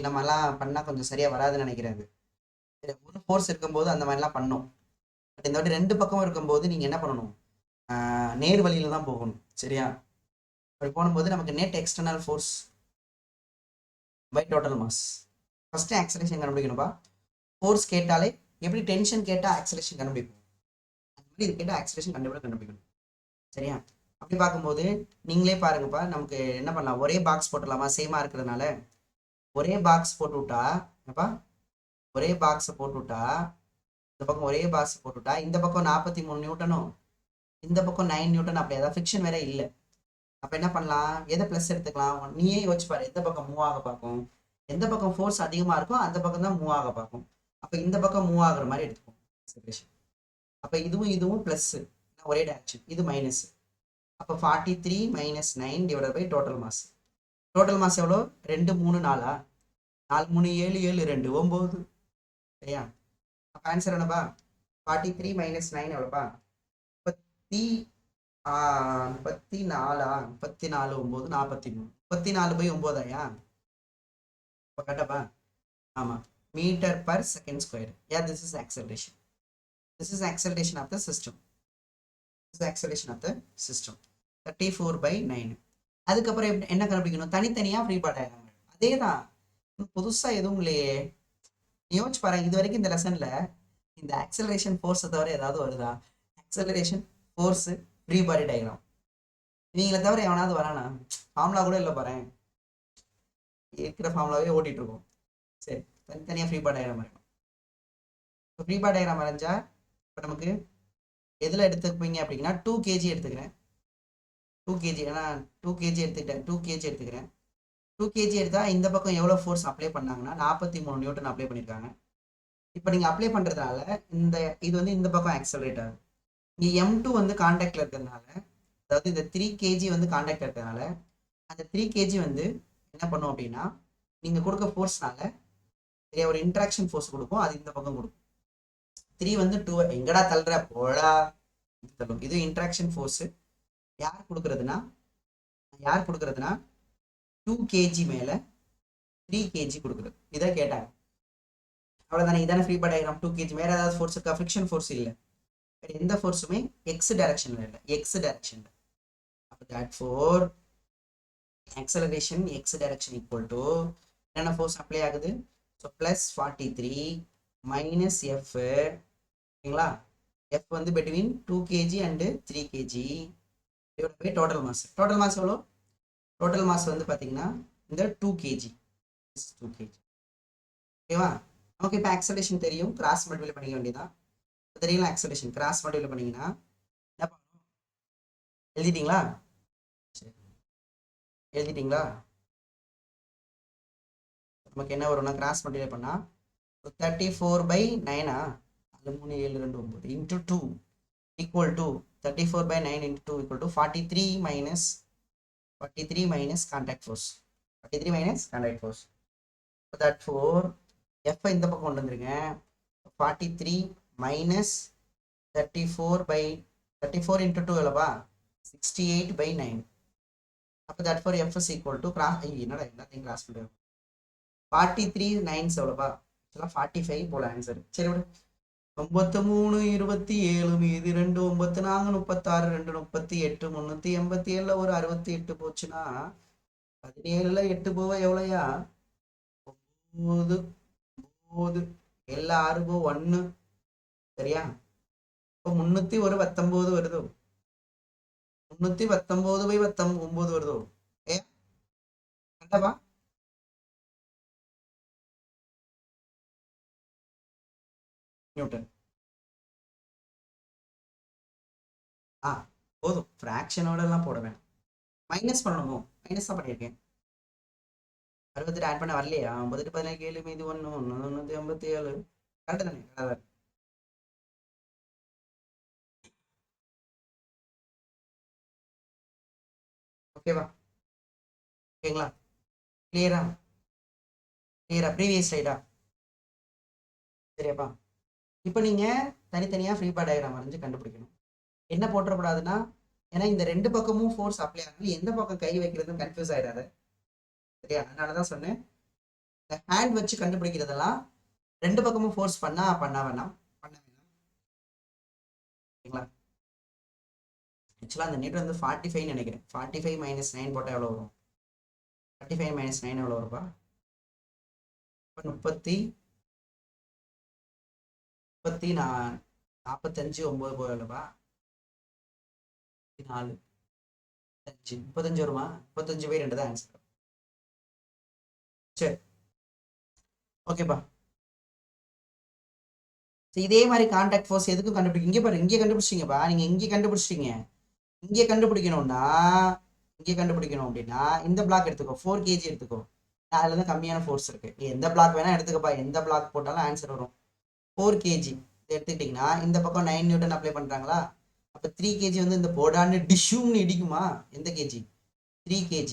நம்மலாம் பண்ணால் கொஞ்சம் சரியாக வராதுன்னு நினைக்கிறாங்க. ஒரு ஃபோர்ஸ் இருக்கும்போது அந்த மாதிரிலாம் பண்ணோம். பட் இந்த வாட்டி ரெண்டு பக்கம் இருக்கும்போது நீங்கள் என்ன பண்ணணும்? நேர் வழியில் தான் போகணும். சரியா? அப்படி போகும்போது நமக்கு net external force by total mass. First acceleration கண்டுபிடிக்கணும்பா. ஃபோர்ஸ் கேட்டாலே எப்படி டென்ஷன் கேட்டால் ஆக்சலேஷன் கண்டுபிடிப்போம், அந்த மாதிரி இது கேட்டால் ஆக்சலேஷன் கண்டுபிடிக்கணும். சரியா? அப்படி பார்க்கும்போது நீங்களே பாருங்கப்பா, நமக்கு என்ன பண்ணலாம்? ஒரே பாக்ஸ் போட்டுடலாமா? சேமாக இருக்கிறதுனால ஒரே பாக்ஸ் போட்டு விட்டா, அப்பா ஒரே பாக்ஸை போட்டு விட்டா, இந்த பக்கம் ஒரே பாக்ஸ் போட்டு விட்டா, இந்த பக்கம் 43 நியூட்டனும் இந்த பக்கம் 9 நியூட்டன், அப்படி ஏதாவது ஃபிக்ஷன் வேற இல்லை. அப்போ என்ன பண்ணலாம்? எதை ப்ளஸ் எடுத்துக்கலாம்? நீயே யோசிச்சு பாரு. எந்த பக்கம் மூவ் ஆக பார்க்கும்? எந்த பக்கம் ஃபோர்ஸ் அதிகமாக இருக்கும் அந்த பக்கம் தான் மூவ் ஆக பார்க்கும். அப்போ இந்த பக்கம் மூவ் ஆகுற மாதிரி எடுத்துக்கோம் செப்பரேஷன். அப்போ இதுவும் ப்ளஸ், ஒரே டைரக்ஷன். இது மைனஸ். அப்போ 43 - 9 divided by total mass. Total mass எவ்வளோ? 2 3 4 4 3 7 7 2 9. சரியா? அப்போ ஆன்சர் என்னப்பா? 43 - 9 எவ்வளோப்பா? 34 34 9 43. 34/9. இப்போ கரெக்டாப்பா? ஆமாம், meter per second square. This is acceleration. this is acceleration of the system. This is acceleration of the system. 34/9. அதுக்கப்புறம் என்ன கண்டுபிடிக்கணும்? தனித்தனியா ஃப்ரீ பாடி டயக்ராம். அதே தான், புதுசா எதுவும் இல்லையே. யோசிச்சு பாருங்க, இது வரைக்கும் இந்த லெசன்ல இந்த ஆக்சலரேஷன் ஃபோர்ஸை தவிர ஏதாவது வருதா? Acceleration force free body diagram நீங்கள தவிர எவனாவது வரானா? ஃபார்முலா கூட இல்லை பாரு, இருக்கிற ஃபார்முலாவே ஓட்டிட்டு இருக்கோம். சரி, தனித்தனியாக ஃப்ரீ பாடி டயக்ராம் வரையணும். இப்போ ஃப்ரீ பாடி டயக்ராம் வரைஞ்சா இப்போ நமக்கு எதில் எடுத்துப்பீங்க அப்படின்னா 2 kg எடுத்துக்கிறேன். 2 kg, ஏன்னா 2 kg எடுத்துக்கிட்டேன். 2 kg எடுத்துக்கிறேன். 2 kg எடுத்தால் இந்த பக்கம் எவ்வளோ ஃபோர்ஸ் அப்ளை பண்ணாங்கன்னா 43 நியூட்டன் அப்ளை பண்ணியிருக்காங்க. இப்போ நீங்கள் அப்ளை பண்ணுறதுனால இது வந்து இந்த பக்கம் ஆக்சலரேட் ஆகுது. இங்கே M2 வந்து கான்டாக்டில் இருக்கிறதுனால, அதாவது இந்த 3 kg வந்து கான்டாக்டில் இருக்கிறதுனால அந்த 3 kg வந்து என்ன பண்ணும் அப்படின்னா, நீங்கள் கொடுக்க ஃபோர்ஸ்னால சரியா ஒரு இன்ட்ராக்ஷன் ஃபோர்ஸ் கொடுக்கும், அது இந்த பக்கம் கொடுக்கும். 3 வந்து 2 எங்கடா தள்ளுற போடா தள்ளும். இது இன்ட்ராக்ஷன் ஃபோர்ஸு. யார் கொடுக்குறதுனா 2 kg மேலே 3 kg கொடுக்குறது. இதை கேட்டாங்க, அவ்வளோதானே. இதான ஃப்ரீ பாடி டயக்ராம். 2 kg மேலே ஏதாவது ஃபோர்ஸ் இருக்கா? ஃப்ரிக்ஷன் ஃபோர்ஸ் இல்லை. எந்த ஃபோர்ஸுமே எக்ஸ் டைரக்ஷனில் இல்லை, எக்ஸ் டைரக்ஷனில். அப்போ that for acceleration X direction equal to என்னென்ன ஃபோர்ஸ் அப்ளை ஆகுது? ஸோ ப்ளஸ் 43 மைனஸ் எஃப், ஓகேங்களா? எஃப் வந்து between 2 kg and 3 kg divide by total mass. Total mass எவ்வளோ? டோட்டல் மாஸ் வந்து பார்த்தீங்கன்னா இந்த 2 kg, 2 kg, ஓகேவா? நமக்கு இப்போ ஆக்சலேஷன் தெரியும், கிராஸ் மல்டிப்ளை பண்ணிக்க வேண்டியதான். தெரியல, ஆக்சலேஷன் கிராஸ் மல்டிப்ளை பண்ணிங்கன்னா என்ன பண்ணணும்? எழுதிட்டீங்களா? சரி, எழுதிட்டீங்களா? நமக்கு என்ன வரும்னா, கிராஸ் மல்டிப்ளை பண்ணால் 34/9 அது 3 7 2 9 into 2 equal to 34/9 into 2 equal to 43 minus contact force. 43 minus contact force. That four F இந்த பக்கம் கொண்டு வந்துருங்க. 43 மைனஸ் 34 இன்ட்டு 2 எவ்வளோப்பா? 68/9. அப்போ that four F is equal to cross, என்னடா எல்லாத்தையும் கிராஸ் பண்ணுறோம். 43 9 எவ்வளோப்பா? 45 போல ஆன்சர். சரி விடு. 93 27 மீது 2 9 4 36 2 38 387 ஒரு 68 போச்சுன்னா 17ல் 8 போவ எவ்வளோயா? 9 9 எல்லா 6 போ 1, சரியா? இப்போ 319 வருதோ? 319/19 வருதோ? ஏ கண்டப்பா நியூட்டன். போதும், ஃப்ராக்ஷனோட எல்லாம் போட வேணாம். மைனஸ் பண்ணணுமோ? மைனஸ் தான் பண்ணியிருக்கேன். 68 ஆட் பண்ண வரலையா? 9 17 7 மீது 1 187 கரெக்டு தானே? கரெக்டாக. ஓகேவா? ஓகேங்களா? கிளியரா? ப்ரீவியஸ் ஸ்லைடா? சரியாப்பா? இப்போ நீங்கள் தனித்தனியாக ஃப்ரீ பாடி டயக்ராம் வரைஞ்சு கண்டுபிடிக்கணும். என்ன போட்டுறக்கூடாதுன்னா, ஏன்னா இந்த 2 பக்கமும் ஃபோர்ஸ் அப்ளை ஆகணும், எந்த பக்கம் கை வைக்கிறதுன்னு கன்ஃபியூஸ் ஆகிடாது, சரியா? அதனால தான் சொன்னேன், இந்த ஹேண்ட் வச்சு கண்டுபிடிக்கிறதெல்லாம் 2 பக்கமும் ஃபோர்ஸ் பண்ண வேணாம். ஓகேங்களா? ஆக்சுவலாக அந்த நீட் வந்து 45 நினைக்கிறேன். 45 மைனஸ் 9 போட்டால் எவ்வளோ வரும்? 35 மைனஸ் 9 எவ்வளோ வருப்பா? 45 45 9 போகலப்பா, 4 5 35 வருமா? 35/2 தான் ஆன்சர். சரி, ஓகேப்பா. இதே மாதிரி கான்டாக்ட் ஃபோர்ஸ் எதுக்கும் கண்டுபிடிக்கும். இங்கே பாரு, இங்கே கண்டுபிடிச்சிங்கப்பா. நீங்கள் இங்கே கண்டுபிடிச்சிட்டீங்க. இங்கே கண்டுபிடிக்கணும் அப்படின்னா இந்த பிளாக் எடுத்துக்கோ, 4 kg எடுத்துக்கோ. அதில் தான் கம்மியான ஃபோர்ஸ் இருக்கு. எந்த பிளாக் வேணா எடுத்துக்கப்பா, எந்த பிளாக் போட்டாலும் ஆன்சர் வரும். 4 kg எடுத்துக்கிட்டிங்கன்னா இந்த பக்கம் 9 நியூட்டன் அப்ளை பண்ணுறாங்களா? அப்போ 3 kg வந்து இந்த போடான்னு டிஷ்யூம்னு இடிக்குமா? எந்த கேஜி? 3 kg.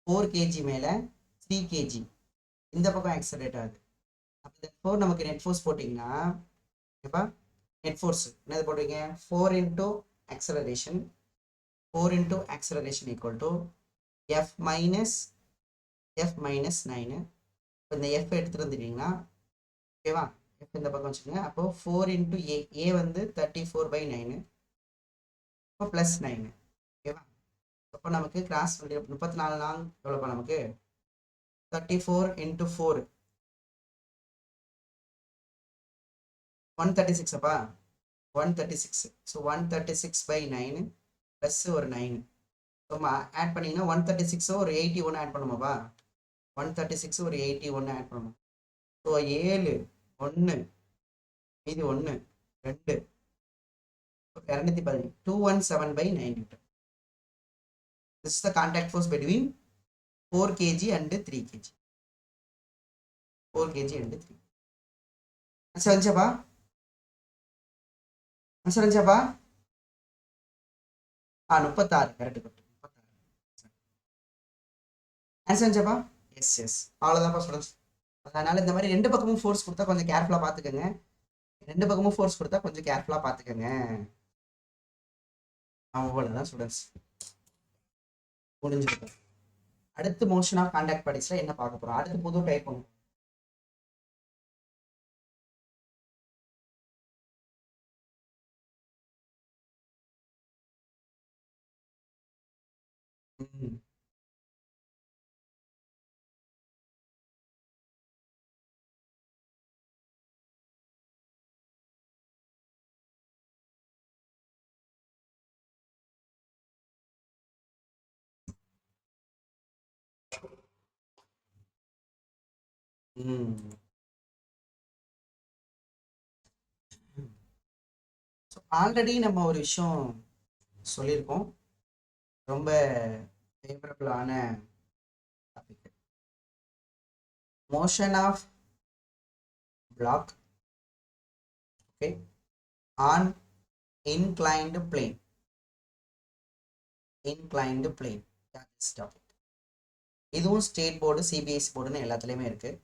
4 kg மேலே 3 kg இந்த பக்கம் ஆக்சலரேட் ஆகுது. அப்போ ஃபோர் நமக்கு நெட் ஃபோர்ஸ் போட்டிங்கன்னா, ஓகேப்பா, நெட் ஃபோர்ஸ் என்னது போடுவீங்க? 4 into acceleration equal to F minus 9. இப்போ இந்த எஃப் எடுத்துகிட்டு வந்துட்டீங்கன்னா, ஓகேவா, எஃப் இந்த பக்கம் வச்சுக்கோங்க. அப்போ 4 இன்ட்டு ஏ, ஏ வந்து 34/9, அப்போ ப்ளஸ் 9. ஓகேவா? அப்போ நமக்கு கிராஸ் 34 நாள் எவ்வளோப்பா நமக்கு 34 இன்ட்டு 4 136 அப்பா 136. ஸோ 136/9 ப்ளஸ் ஒரு 9. ஸோ ஆட் பண்ணிங்கன்னா 136 ஒரு 81 ஆட் பண்ணுமாப்பா 136 ஒரு 81 ஆட் பண்ணணும். ஸோ 7 1 மீதி 1 2 217 217/9. This is the contact force between 4 kg and 3 kg. 4 kg and 3. Answer வந்துச்சாப்பா? ஆன்சர் வந்துச்சாப்பா? 36. கரெக்ட். 36. ஆன்சர் வந்துச்சாப்பா? எஸ். அவ்வளோதான்ப்பா ஸ்டூடெண்ட்ஸ். அதனால இந்த மாதிரி 2 பக்கமும் ஃபோர்ஸ் கொடுத்தா கொஞ்சம் கேர்ஃபுல்லாக பார்த்துக்கோங்க. 2 பக்கமும் ஃபோர்ஸ் கொடுத்தா கொஞ்சம் கேர்ஃபுல்லாக பார்த்துக்கோங்க. அவ்வளோதான் ஸ்டூடெண்ட்ஸ், முடிஞ்சிருக்கும். அடுத்து மோஷன் ஆஃப் கான்டாக்ட் பாடிஸ்ல என்ன பார்க்க போறோம்? அடுத்து புது டைப் ஒன்று. ஆல்ரெடி நம்ம ஒரு விஷயம் சொல்லியிருக்கோம், ரொம்ப ஃபேவரபிளான topic. Motion of block okay on inclined plane. inclined plane topic. இதுவும் ஸ்டேட் போர்டு சிபிஎஸ்சி போர்டுன்னு எல்லாத்துலேயுமே இருக்குது.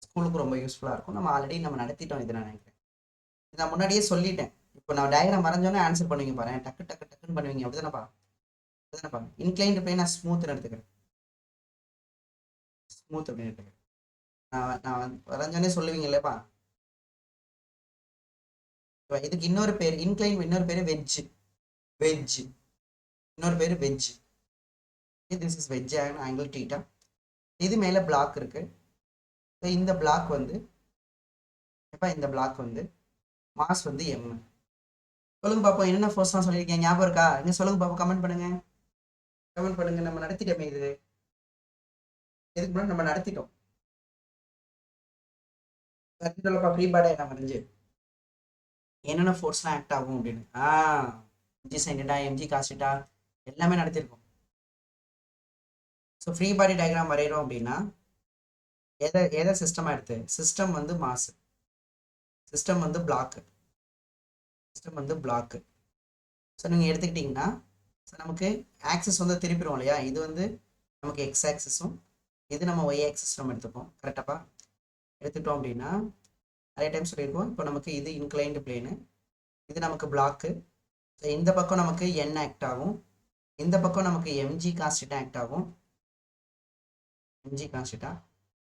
ஸ்கூலுக்கு ரொம்ப யூஸ்ஃபுல்லாக இருக்கும். நம்ம ஆல்ரெடி நடத்திட்டோம் இது. நான் நினைக்கிறேன் இதை நான் முன்னாடியே சொல்லிட்டேன். இப்போ நான் டயக்ராம் வரைஞ்சோன்னே ஆன்சர் பண்ணுவீங்க பாரு, டக்குன்னு பண்ணுவீங்க. அப்படிதானப்பா இன்க்ளைன்டு பிளேன் நான் ஸ்மூத்னு எடுத்துக்கிறேன். ஸ்மூத் அப்படின்னு எடுத்துக்கிறேன். நான் வரைஞ்சோன்னே சொல்லுவீங்க இல்லைப்பா. இதுக்கு இன்னொரு பேர் இன்க்ளைன், இன்னொரு பேர் வெஜ். இன்னொரு பேர் veg. This is veg angle theta. இது மேலே பிளாக் இருக்கு. இந்த பிளாக் வந்து இந்த பிளாக் வந்து மாஸ் வந்து எம். சொல்லுங்க பாப்போம், என்னென்ன ஃபோர்ஸ்லாம் சொல்லியிருக்கேன் ஞாபகம் இருக்கா? என்ன சொல்லுங்க பாப்போம், கமெண்ட் பண்ணுங்க. நம்ம நடத்திட்டோமே இது. இதுக்கு முன்னாடி நம்ம நடத்திட்டோம். ஃப்ரீ பாடி என்ன முடிஞ்சு என்னென்ன ஃபோர்ஸ்லாம் ஆக்ட் ஆகும் அப்படின்னு எம்ஜி சைன்டா, எம்ஜி காஸ்டா எல்லாமே நடத்திருக்கோம். ஸோ ஃப்ரீ பாடி டயக்ராம் வரைகிறோம் அப்படின்னா எதை சிஸ்டமாக எடுத்து, சிஸ்டம் வந்து மாஸ், சிஸ்டம் வந்து பிளாக்கு. ஸோ நீங்கள் எடுத்துக்கிட்டிங்கன்னா நமக்கு ஆக்சிஸ் வந்து திருப்பிடுவோம் இல்லையா? இது வந்து நமக்கு எக்ஸ் ஆக்சிஸும், இது நம்ம ஒய் ஆக்சிஸ் நம்ம எடுத்துப்போம். கரெக்டாப்பா? எடுத்துட்டோம் அப்படின்னா நிறைய டைம் சொல்லியிருக்கோம். இப்போ நமக்கு இது இன்க்ளைன்டு பிளேனு, இது நமக்கு பிளாக்கு. ஸோ இந்த பக்கம் நமக்கு என் ஆக்ட் ஆகும், இந்த பக்கம் நமக்கு எம்ஜி காஸ்டிட்டா ஆக்ட் ஆகும்.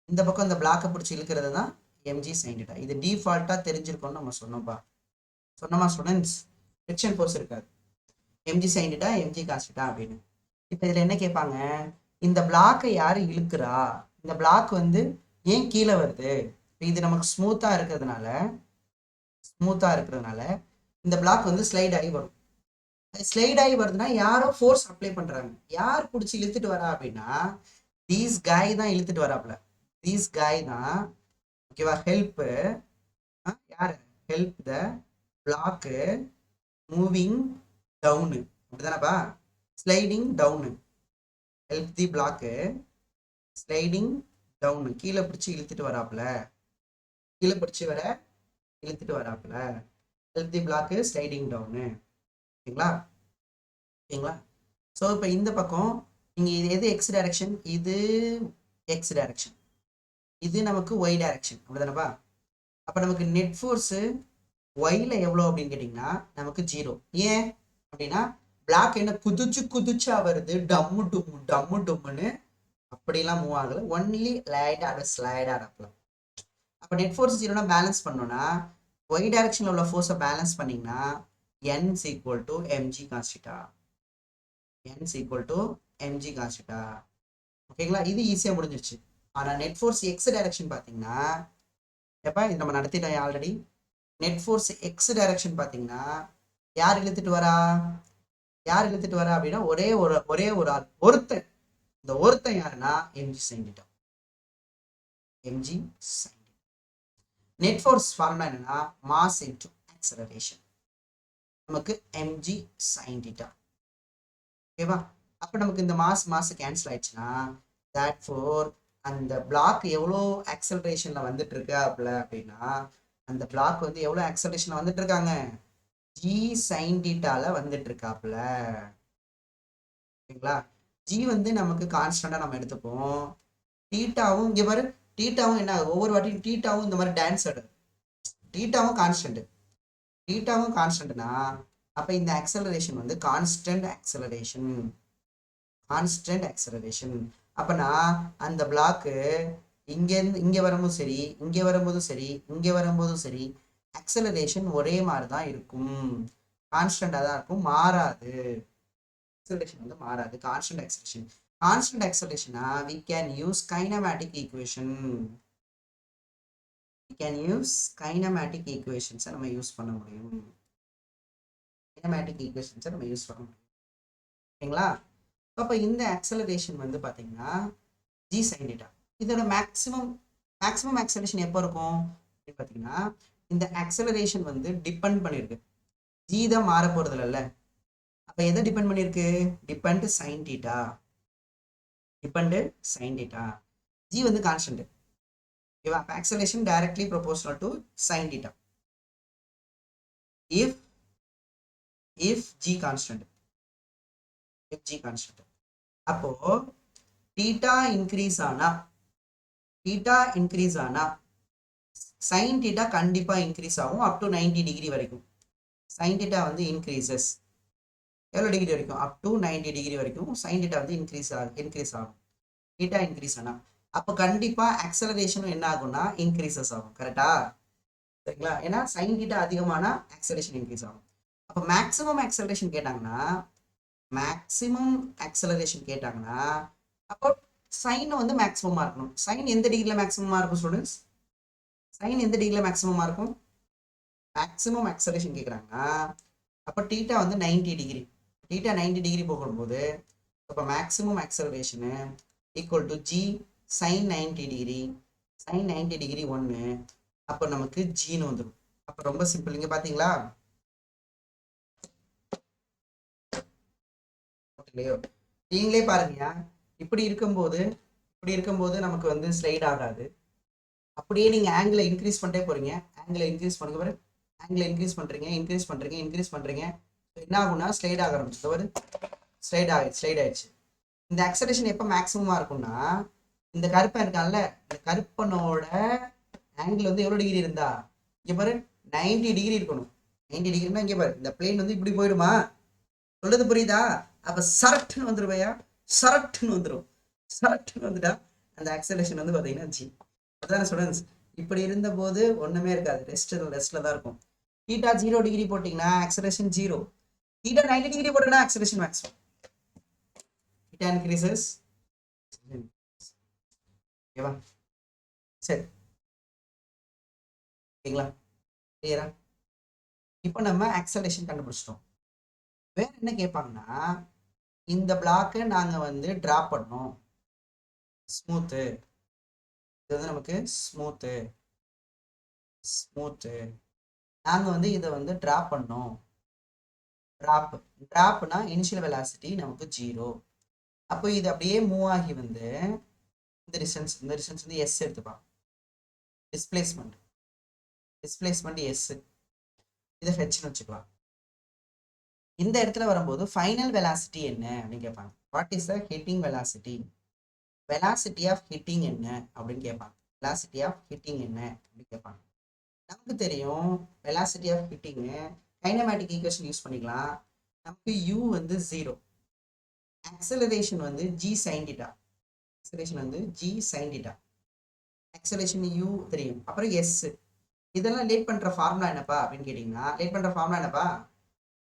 இந்த பக்கம் இந்த பிளாக்கை பிடிச்சி இழுக்கிறது தான் எம்ஜி சைன்டிட்டா. இது டிஃபால்ட்டாக தெரிஞ்சிருக்கோம்னு நம்ம சொன்னோம்ப்பா. சொன்னோமா ஸ்டூடெண்ட்ஸ்? ஃப்ரிக்ஷன் ஃபோர்ஸ் இருக்காது, எம்ஜி சைன்டிட்டா எம்ஜி காஸ்டிட்டா அப்படின்னு. இப்போ இதில் என்ன கேட்பாங்க, இந்த பிளாக்கை யார் இழுக்கிறா, இந்த பிளாக் வந்து ஏன் கீழே வருது? இது நமக்கு ஸ்மூத்தாக இருக்கிறதுனால இந்த பிளாக் வந்து ஸ்லைட் ஆகி வரும். ஸ்லைட் ஆகி வருதுன்னா யாரோ ஃபோர்ஸ் அப்ளை பண்ணுறாங்க. யார் பிடிச்சி இழுத்துட்டு வரா அப்படின்னா தீஸ் காய் தான் இழுத்துட்டு வராப்புல. தீஸ் காய் தான் ஓகேவா ஹெல்ப். யார் help the block moving down, அப்படிதானப்பா? Sliding down, help the block sliding down, கீழே பிடிச்சி இழுத்துட்டு வராப்புல. Help the block sliding down. ஓகேங்களா? ஸோ இப்போ இந்த பக்கம் நீங்கள் இது எது எக்ஸ் டைரக்ஷன், இது எக்ஸ் டைரக்ஷன், இது நமக்கு ஒய் டைரக்ஷன், அப்படிதானப்பா? அப்போ நமக்கு நெட் ஃபோர்ஸு ஒய்ல எவ்வளோ அப்படின்னு கேட்டிங்கன்னா நமக்கு 0. ஏன் அப்படின்னா பிளாக் என்ன குதிச்சா வருது, டம்மு டும்முன்னு அப்படிலாம் மூவ் ஆகலை. ஒன்லி லைடாக ஸ்லைடாக இருக்கலாம். அப்போ நெட் ஃபோர்ஸ் ஜீரோனா பேலன்ஸ் பண்ணோம்னா ஒய் டைரக்ஷனில் உள்ள ஃபோர்ஸை பேலன்ஸ் பண்ணிங்கன்னா n is equal to mg cos theta. n is equal to mg cos theta. ஓகேங்களா, இது ஈஸியாக முடிஞ்சிருச்சு. ஆனால் நெட் ஃபோர்ஸ் எக்ஸ் டைரக்ஷன் பார்த்தீங்கன்னா எப்போ இது நம்ம நடத்திட்டோம் already. Net force X direction பார்த்தீங்கன்னா யார் இழுத்துட்டு வரா அப்படின்னா ஒரே ஒரு ஆள், ஒருத்தன். இந்த ஒருத்தன் யாருன்னா MG sine theta. M G sine net force formula என்னன்னா மாஸ் இன்டு ஆக்சலரேஷன். நமக்கு எம்ஜி சைன் தீட்டா. ஓகேவா, அப்போ நமக்கு இந்த மாஸ் கேன்சல் ஆயிடுச்சுன்னா தட் ஃபோர் அந்த பிளாக் எவ்வளோ ஆக்சலரேஷன்ல வந்துட்டு இருக்கு அப்படின்னா அந்த பிளாக் வந்து எவ்வளோ ஆக்சலரேஷன்ல வந்துட்டு இருக்காங்க, ஜி சைன் தீட்டால வந்துட்டு இருக்காப்புல. ஓகேங்களா, ஜி வந்து நமக்கு கான்ஸ்டண்டா நம்ம எடுத்துப்போம். டீட்டாவும் இங்க பாரு, டீட்டாவும் என்ன ஒவ்வொரு வாட்டியும் டீட்டாவும் இந்த மாதிரி டான்ஸ் ஆடுது. டீட்டாவும் கான்ஸ்டன்ட்னா அப்ப இந்த ஆக்சலரேஷன் வந்து கான்ஸ்டன்ட் ஆக்சலரேஷன். அப்பனா அந்த பிளாக்கு இங்க வரும்போது சரி, இங்க வரும்போதும் சரி ஆக்சலரேஷன் ஒரே மாதிரி தான் இருக்கும், கான்ஸ்டன்டா தான் இருக்கும், மாறாது. ஆக்சலரேஷன் வந்து மாறாது, கான்ஸ்டன்ட் ஆக்சலரேஷனா we can use kinematic equations நம்ம யூஸ் பண்ண முடியும். ஓகேங்களா, அப்ப இந்த ஆக்சலரேஷன் வந்து பாத்தீங்கன்னா ஜி சைன் தீட்டா. இதோட மேக்ஸிமம் ஆக்சலரேஷன் எப்போ இருக்கும் அப்படின்னு பாத்தீங்கன்னா இந்த ஆக்சலரேஷன் வந்து டிபெண்ட் பண்ணிருக்கு, ஜி தான் மாற போறது இல்லைல்ல. அப்ப எதை டிபெண்ட் பண்ணிருக்கு, டிபெண்ட் சைன் தீட்டா. ஜி வந்து கான்ஸ்டன்ட். ஓகேவா, acceleration directly proportional to sin theta if g constant. அப்போ theta increase ஆனா sin theta கண்டிப்பா இன்க்ரீஸ் ஆகும் up to 90 டிகிரி வரைக்கும். sin theta வந்து increases எவ்வளவு டிகிரி வரைக்கும், up to 90 டிகிரி வரைக்கும் sin theta வந்து இன்க்ரீஸ் ஆகும். theta இன்க்ரீஸ் ஆனா அப்போ கண்டிப்பா ஆக்சலரேஷனும் என்ன ஆகும்னா இன்க்ரீசஸ் ஆகும். கரெக்டா, சரிங்களா, ஏன்னா சைன் தீட்டா அதிகமானா ஆக்சலரேஷன் இன்க்ரீஸ் ஆகும். அப்போ மேக்ஸிமம் ஆக்சலரேஷன் கேட்டாங்கன்னா அப்போ சைன் வந்து மேக்ஸிமமா இருக்கணும். சைன் எந்த டிகிரில மேக்ஸிமமா இருக்கும் ஸ்டூடெண்ட்ஸ், மேக்ஸிமம் ஆக்சலரேஷன் கேட்குறாங்கன்னா அப்போ டீட்டா வந்து 90 டிகிரி போகும்போது அப்போ maximum acceleration equal to g sin 90 degree 1, அப்போ நமக்கு ஜீனு வந்துடும். அப்போ ரொம்ப சிம்பிள். இங்க பாத்தீங்களா, நீங்களே பாருங்க, இப்படி இருக்கும்போது நமக்கு வந்து ஸ்லைட் ஆகாது. அப்படியே நீங்க ஆங்கிளை இன்க்ரீஸ் பண்ணிட்டே போறீங்க, இன்க்ரீஸ் பண்றீங்க, என்ன ஆகும்னா ஸ்லைட் ஆக ஆரம்பிச்சு. ஸ்லைட் ஆயிடுச்சு. இந்த ஆக்சலரேஷன் எப்போ மேக்ஸிமமா இருக்கும்னா இந்த கருப்பன் இருக்கான்ல, இந்த கருப்பனோட ஆங்கிள் வந்து எவ்வளவு டிகிரி இருந்தா, இங்க பாரு 90 டிகிரி இருக்கணும். 90 டிகிரினா இங்க பாரு இந்த பிளேன் வந்து இப்படி போயிடுமா, சொல்றது புரியுதா? அப்ப சரட்டுன்னு வந்துட்டா அந்த ஆக்சலரேஷன் வந்து பாத்தீங்கன்னா ஜி. அதான ஸ்டூடெண்ட்ஸ், இப்படி இருந்த போது ஒண்ணுமே இருக்காது, ரெஸ்ட்ல தான் இருக்கும். தீட்டா 0 டிகிரி போட்டீங்கன்னா ஆக்சலரேஷன் 0, தீட்டா 90 டிகிரி போட்டீங்கன்னா ஆக்சலரேஷன் மேக்ஸிமம். Theta increases. ஓகேவா, சரி, ஓகேங்களா, கிளியரா? இப்போ நம்ம ஆக்சலரேஷன் கண்டுபிடிச்சிட்டோம். வேற என்ன கேட்பாங்கன்னா இந்த பிளாக்கை நாங்க வந்து டிராப் பண்ணோம், ஸ்மூத்து, இது வந்து நமக்கு ஸ்மூத்து நாங்க வந்து இதை வந்து டிராப் பண்ணோம். டிராப்னா இனிஷியல் வெலாசிட்டி நமக்கு 0. அப்போ இது அப்படியே மூவ் ஆகி வந்து இந்த டிஸ்டன்ஸ் வந்து எஸ் எடுத்துப்பாங்க. டிஸ்பிளேஸ்மெண்ட் எஸ், இதை ஹெச்னு வச்சுக்கலாம். இந்த இடத்துல வரும்போது ஃபைனல் வெலாசிட்டி என்ன அப்படின்னு கேட்பாங்க. What is the hitting velocity of hitting என்ன அப்படின்னு கேட்பாங்க. நமக்கு தெரியும் velocity of hitting kinematic equation use பண்ணிக்கலாம். நமக்கு u வந்து 0, ஆக்சலரேஷன் வந்து g sin theta. Acceleration u தெரியும். அப்புறம் s. இதெல்லாம் லேட் பண்ற ஃபார்முலா என்னப்பா அப்படின்னு கேட்டீங்கன்னா, லேட் பண்ற ஃபார்முலா என்னப்பா?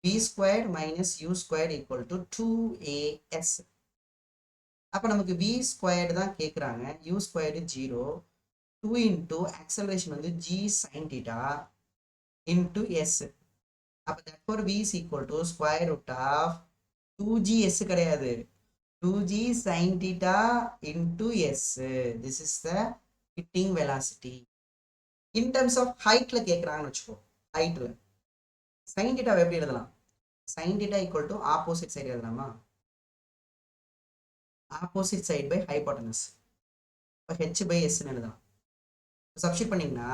v square minus u square equal to 2as. அப்ப நமக்கு v ஸ்கொயர்டு தான் கேட்குறாங்க. u ஸ்கொயர்டு 0, 2 இன்டூ ஆக்சலரேஷன் வந்து g sin theta into s. அப்போ therefore v is equal to square root of 2gs கிடையாது, 2g sin theta into s. This is the hitting velocity. In terms of heightல கேட்குறாங்கன்னு வச்சுக்கோ. ஹைட்ல sin theta எப்படி எழுதலாம்? sin theta equal to opposite side எழுதலாமா? opposite side by hypotenuse. இப்போ h by s ன்னு எழுதலாம். சப்ஸ்டிட் பண்ணிங்கன்னா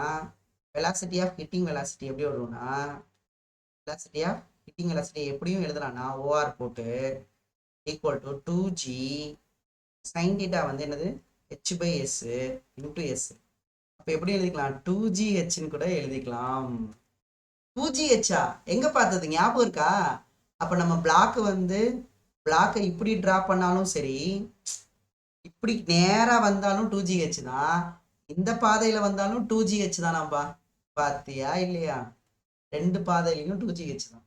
velocity of hitting velocity எப்படி வரும்னா, velocity of hitting velocity எப்படியும் எழுதலாம்னா OR போட்டு equal to 2g sin theta வந்து என்னது h by s into s. அப்போ எப்படி எழுதிக்கலாம்? 2gh ன்னு கூட எழுதிக்கலாம். 2gh எங்க பார்த்தது ஞாபகம் இருக்கா? அப்போ நம்ம பிளாக் வந்து பிளாக்கை இப்படி டிரா பண்ணாலும் சரி, இப்படி நேரா வந்தாலும் 2gh தான், இந்த பாதையில வந்தாலும் 2gh தானாப்பா. பாத்தியா இல்லையா? ரெண்டு பாதையிலையும் 2gh தான்.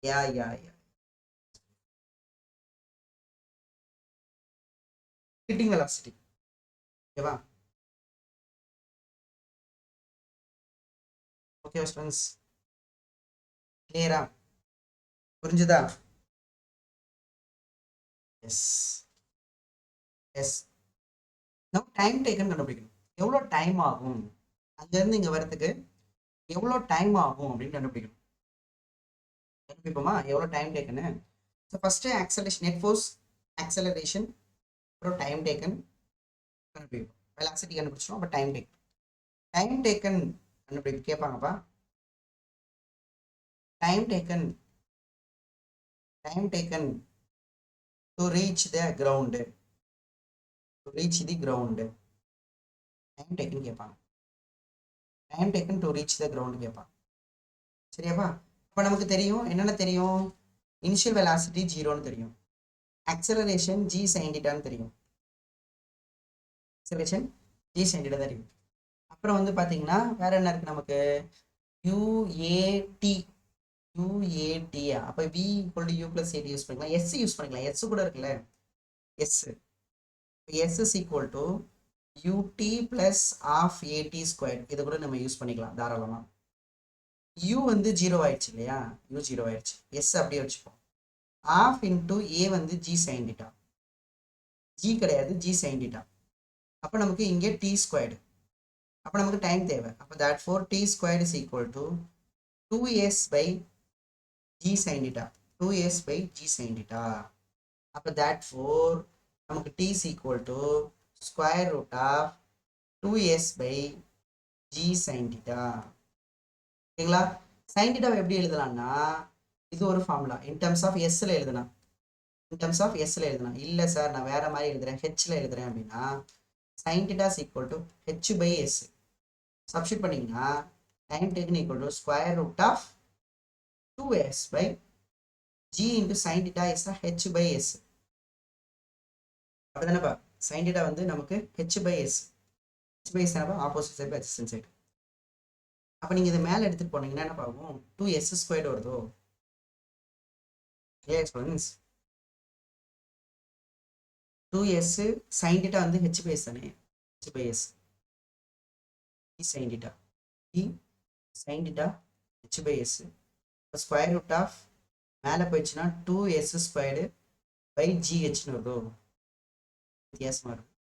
Yeah yeah yeah. Hitting velocity. ஓகேவா? ஓகே ஸ்டூடண்ட்ஸ், கிளியரா? புரிஞ்சுதா? Yes yes. நம்ம டைம் டேக்கன் கண்டுபிடிக்கணும். எவ்வளோ டைம் ஆகும் அங்கேருந்து இங்கே வரதுக்கு, எவ்வளோ டைம் ஆகும் அப்படின்னு கண்டுபிடிக்கணும். கண்டுபிடிப்போமா எவ்வளோ டைம் டேக்கன்னு? So first acceleration, net force, acceleration, அப்புறம் டைம் டேக்கன் கண்டுபிடிப்போம். வெலாசிட்டி கண்டுபிடிச்சிடும். அப்போ டைம் டேக்கன் கண்டுபிடிக்க கேட்பாங்கப்பா. Time taken to reach the ground, reach the ground. Time taken கேட்பாங்க. Time taken to reach the ground கேட்பாங்க. சரியாப்பா? இப்போ நமக்கு தெரியும் என்னென்ன தெரியும்? இனிஷியல் வெலாசிட்டி 0ன்னு தெரியும், ஆக்சலரேஷன் g sin thetaன்னு தெரியும், ஆக்சலரேஷன் g sin theta தெரியும். அப்புறம் வந்து பார்த்தீங்கன்னா வேற என்ன இருக்கு நமக்கு? UAT. அப்போ v equal to u plus AT use பண்ணிக்கலாம், s யூஸ் பண்ணிக்கலாம். s கூட இருக்குல்ல, s is equal to ut plus half at squared. இதை கூட நம்ம யூஸ் பண்ணிக்கலாம் தாராளமாக. u வந்து 0 ஆயிடுச்சு இல்லையா? u 0 ஆயிடுச்சு. s அப்படியே வச்சுப்போம். half into a வந்து g sin theta, g கிடையாது, g sin theta. அப்போ நமக்கு இங்கே t squared. அப்போ நமக்கு டைம் தேவை. அப்போ therefore t squared is equal to 2s by g sin theta, 2s by g sin theta. அப்போ therefore நமக்கு t is equal to square root of 2s by g sin theta. ஓகேங்களா? sin theta எப்படி எழுதலாம்னா, இது ஒரு ஃபார்முலா. இன் டர்ம்ஸ் ஆஃப் எஸ்ல எழுதலாம், இல்லை சார் நான் வேற மாதிரி எழுதுறேன், ஹெச்ல எழுதுறேன் அப்படின்னா sin theta is equal to h by s. Substitute பண்ணிங்கன்னா time taken equal to square root of 2s by g into sin theta is h by s. அப்படிதானப்பா? sin theta வந்து நமக்கு h by s. h by s opposite side by adjacent side. அப்போ நீங்கள் இதை மேலே எடுத்துகிட்டு போனீங்கன்னா என்ன பார்க்கும்? 2s ஸ்கொயர்டு வருதோ? A students, 2s sin theta வந்து h by s தானே, h by s sin theta, sin theta h by s square root of மேலே போயிடுச்சுன்னா 2s ஸ்கொயர்டு பை gh வருதோ? வித்தியாசமாக இருக்கும்.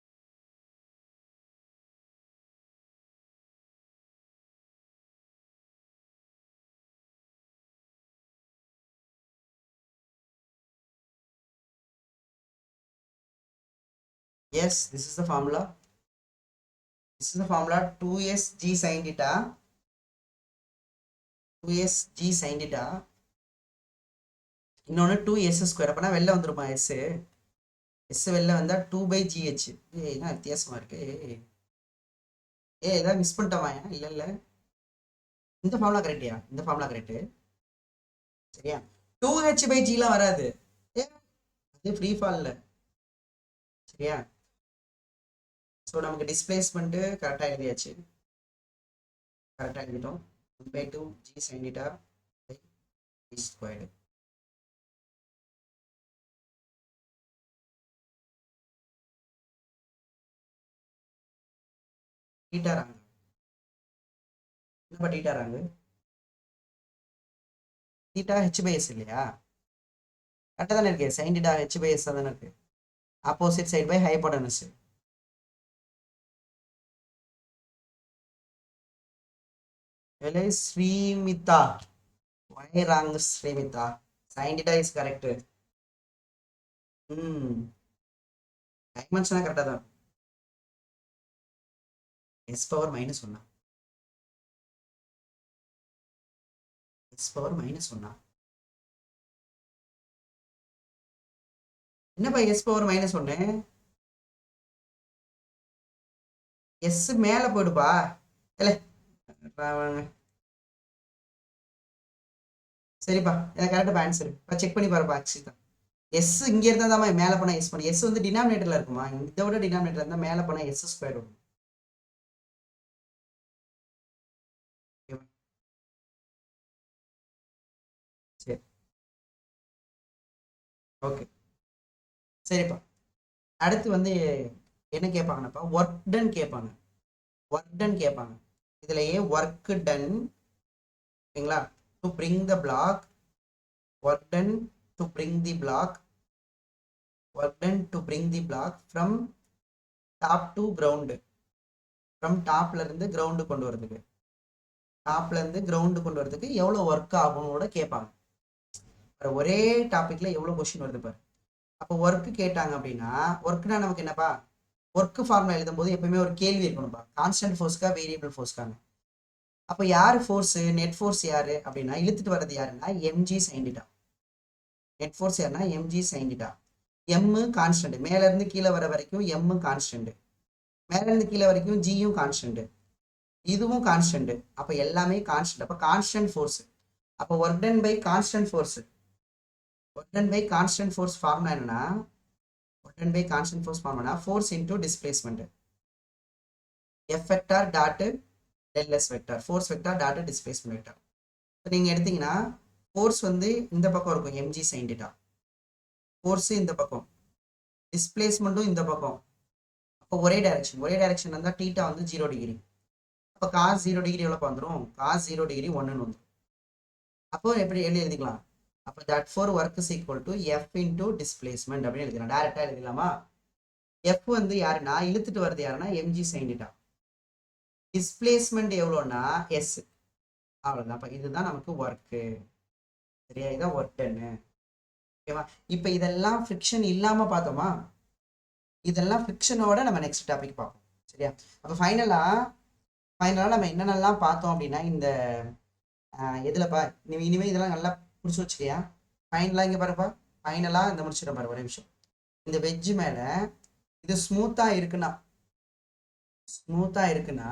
Yes, this is the formula. 2s g sin theta, 2s g sin theta, இன்னொன்று 2s ஸ்கொயர். அப்போனா வெளில வந்துருமா s வெளில வந்தால் 2 by gh. என்ன வித்தியாசமாக இருக்கு? ஏதாவது மிஸ் பண்ணிட்டோமா? இல்லை, இந்த ஃபார்முலா கரெக்டியா? இந்த ஃபார்முலா கரெக்டு. சரியா? 2h by gலாம் வராது, அது ஃப்ரீ ஃபால்ல. சரியா? ஸோ நமக்கு டிஸ்பிளேஸ்மெண்ட்டு கரெக்டாக எழுதியாச்சு. கரெக்டாக எழுதிட்டோம். 1/2 g sin theta by d squared. Theta wrong. என்னப்பா தீட்டா ராங்கு? தீட்டா h/s இல்லையா? கரெக்டாக தானே இருக்கு. sin theta h/s தானே இருக்கு. Opposite side by hypotenuse. Srimita. Why wrong, Srimita? Sin theta is correct. டைமென்ஷனா கரெக்டாக தான். s power -1. s power -1. என்னப்பா s பவர் -1? s மேல போயிடுப்பா. இல்ல சரிப்பா, எனக்கு கரெக்டாக ஆன்சர் செக் பண்ணி பாருப்பா. அக்ஷிதா, எஸ் இங்க இருந்தா தான் மேல போனா எஸ் பண்ணி, எஸ் வந்து டினாமினேட்டர்ல இருக்குமா? இதை விட டினாமினேட்டர் இருந்தா மேல போனா எஸ் ஸ்கொயர் வரும். சரி, ஓகே, சரிப்பா. அடுத்து வந்து என்ன கேட்பாங்கன்னாப்பா, ஒர்க் டன் கேட்பாங்க. ஒர்க் டன் கேட்பாங்க. இதுலயே ஒர்க் டன் ஓகேங்களா, to bring the block, work done to bring the block, work done to bring the block from top to ground. From டாப்ல இருந்து கிரவுண்டு கொண்டு வரதுக்கு, டாப்ல இருந்து கிரவுண்டு கொண்டு வரதுக்கு எவ்வளவு ஒர்க் ஆகும்னோட கேட்பாங்க. ஒரே டாபிக்ல எவ்வளவு கொஸ்டின் வருது பாரு. அப்போ ஒர்க் கேட்டாங்க அப்படின்னா, ஒர்க்னா நமக்கு என்னப்பா, ஒர்க் ஃபார்முலா எழுதும் போது எப்பவுமே ஒரு கேள்வி இருக்கணும்ப்பா. Constant ஃபோர்ஸ்க்கா variable ஃபோர்ஸ்க்காங்க. அப்போ யார் ஃபோர்ஸ், நெட் ஃபோர்ஸ் யாரு அப்படின்னா, இழுத்துட்டு வர்றது யாருன்னா MG sine theta. Net force யாருன்னா MG sine theta. M constant, மேல இருந்து கீழே வர வரைக்கும் எம் கான்ஸ்டன்ட், மேல இருந்து கீழே வரைக்கும் ஜியும் கான்ஸ்டன்ட், இதுவும் கான்ஸ்டன்ட். அப்ப எல்லாமே கான்ஸ்டன்ட். அப்ப கான்ஸ்டன்ட் ஃபோர்ஸ். அப்போ work done by constant force. Work done by constant force formula என்னன்னா, work done by constant force formula force into displacement. F vector dot del S vector, force vector dot displacement vector. நீங்க எடுத்தீங்கன்னா ஃபோர்ஸ் வந்து இந்த பக்கம் இருக்கும் எம்ஜி சைன் தீட்டா, ஃபோர்ஸ் இந்த பக்கம், டிஸ்பிளேஸ்மெண்ட்டும் இந்த பக்கம். அப்போ ஒரே டைரக்ஷன், ஒரே டைரக்ஷன் இருந்தால் தீட்டா வந்து 0 டிகிரி. அப்போ காஸ் 0 டிகிரி எவ்வளோ வந்துடும்? காஸ் 0 டிகிரி 1ன்னு வந்துடும். அப்போ எப்படி எழுதிக்கலாம்? அப்போ that four work is equal to F into displacement அப்படின்னு எழுதிக்கலாம். டைரக்டா எழுதிக்கலாமா? எஃப் வந்து யாருன்னா இழுத்துட்டு வருது யாருன்னா எம்ஜி சைன் தீட்டா. டிஸ்பிளேஸ்மெண்ட் எவ்வளோன்னா எஸ். அவ்வளோதான். அப்போ இதுதான் நமக்கு ஒர்க்கு. சரியா? இதான் ஒர்க் டன்னு. ஓகேவா? இப்போ இதெல்லாம் ஃப்ரிக்ஷன் இல்லாமல் பார்த்தோமா? இதெல்லாம் ஃப்ரிக்ஷனோட நம்ம நெக்ஸ்ட் டாபிக் பார்ப்போம். சரியா? அப்போ ஃபைனலாக நம்ம என்னென்னலாம் பார்த்தோம் அப்படின்னா, இந்த எதுலப்பா இனிமேல் இதெல்லாம் நல்லா பிடிச்சி வச்சுக்கியா? ஃபைனலாக இங்கே பாருப்பா, ஃபைனலாக இந்த முடிச்சிடும் பாரு. ஒரு நிமிஷம். இந்த வெஜ்ஜு மேலே இது ஸ்மூத்தாக இருக்குன்னா,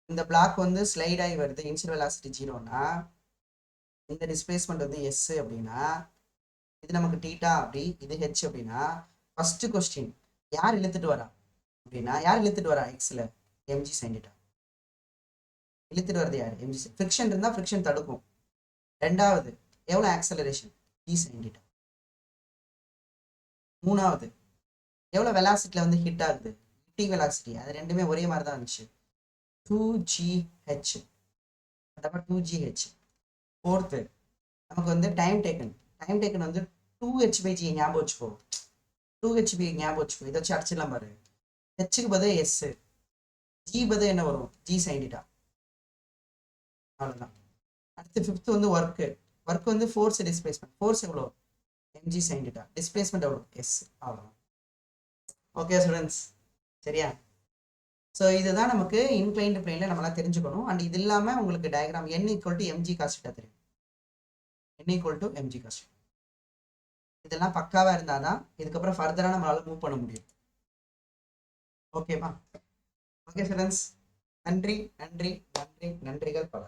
இந்த பிளாக் வந்து ஸ்லைட் ஆகி வருது, இனிஷியல் வெலாசிட்டி 0னா, இந்த டிஸ்பிளேஸ்மெண்ட் வந்து எஸ் அப்படின்னா, இது நமக்கு தீட்டா அப்படி, இது ஹெச் அப்படின்னா, ஃபர்ஸ்ட் கொஸ்டின் யார் இழுத்துட்டு வரா அப்படின்னா, யார் இழுத்துட்டு வரா எக்ஸில்? MG sine theta. இழுத்துட்டு வருது யார்? எம்ஜி. ஃப்ரிக்ஷன் இருந்தால் ஃப்ரிக்ஷன் தடுக்கும். ரெண்டாவது எவ்வளோ ஆக்சலரேஷன்? G sine theta. மூணாவது எவ்வளோ வெலாசிட்டியில் வந்து ஹிட் ஆகுது? Hitting velocity. அது ரெண்டுமே ஒரே மாதிரி தான் இருந்துச்சு, 2gh. 2gh. ஃபோர்த்து நமக்கு வந்து டைம் டேக்கன் வந்து 2h/g. ஞாபகம் வச்சுக்கோ, 2h/b ஞாபகம் வச்சுக்கோ. இதை வச்சு அடிச்சிடலாம் பாரு. ஹெச்சுக்கு பதில் எஸ், ஜி பதில் என்ன வரும்? G sine theta. அவ்வளோதான். அடுத்து ஃபிஃப்த் வந்து ஒர்க் வந்து ஃபோர்ஸ் டிஸ்பிளேஸ்மெண்ட். ஃபோர்ஸ் எவ்வளோ? MG sine theta. டிஸ்பிளேஸ்மெண்ட் எவ்வளோ? எஸ். அவ்வளோதான். ஓகே ஸ்டூடெண்ட்ஸ், சரியா? ஸோ இதுதான் நமக்கு இன்க்ளைன்டு பிளேனில் நம்மளாம் தெரிஞ்சுக்கணும். அண்ட் இது இல்லாமல் உங்களுக்கு diagram n equal to M G cos theta தெரியும். n equal to M G cos theta. இதெல்லாம் பக்காவாக இருந்தால் தான் இதுக்கப்புறம் ஃபர்தராக நம்மளால் மூவ் பண்ண முடியும். ஓகேவா? ஓகே ஸ்டூடெண்ட்ஸ், நன்றிகள் பல.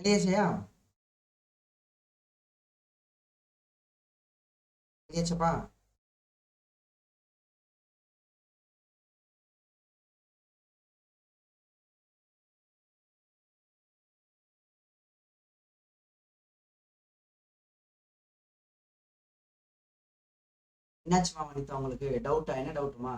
இல்லையாச்சையா? இல்லையாச்சப்பா? என்னாச்சுமா வனிதா, உங்களுக்கு டவுட்டா? என்ன டவுட்டுமா?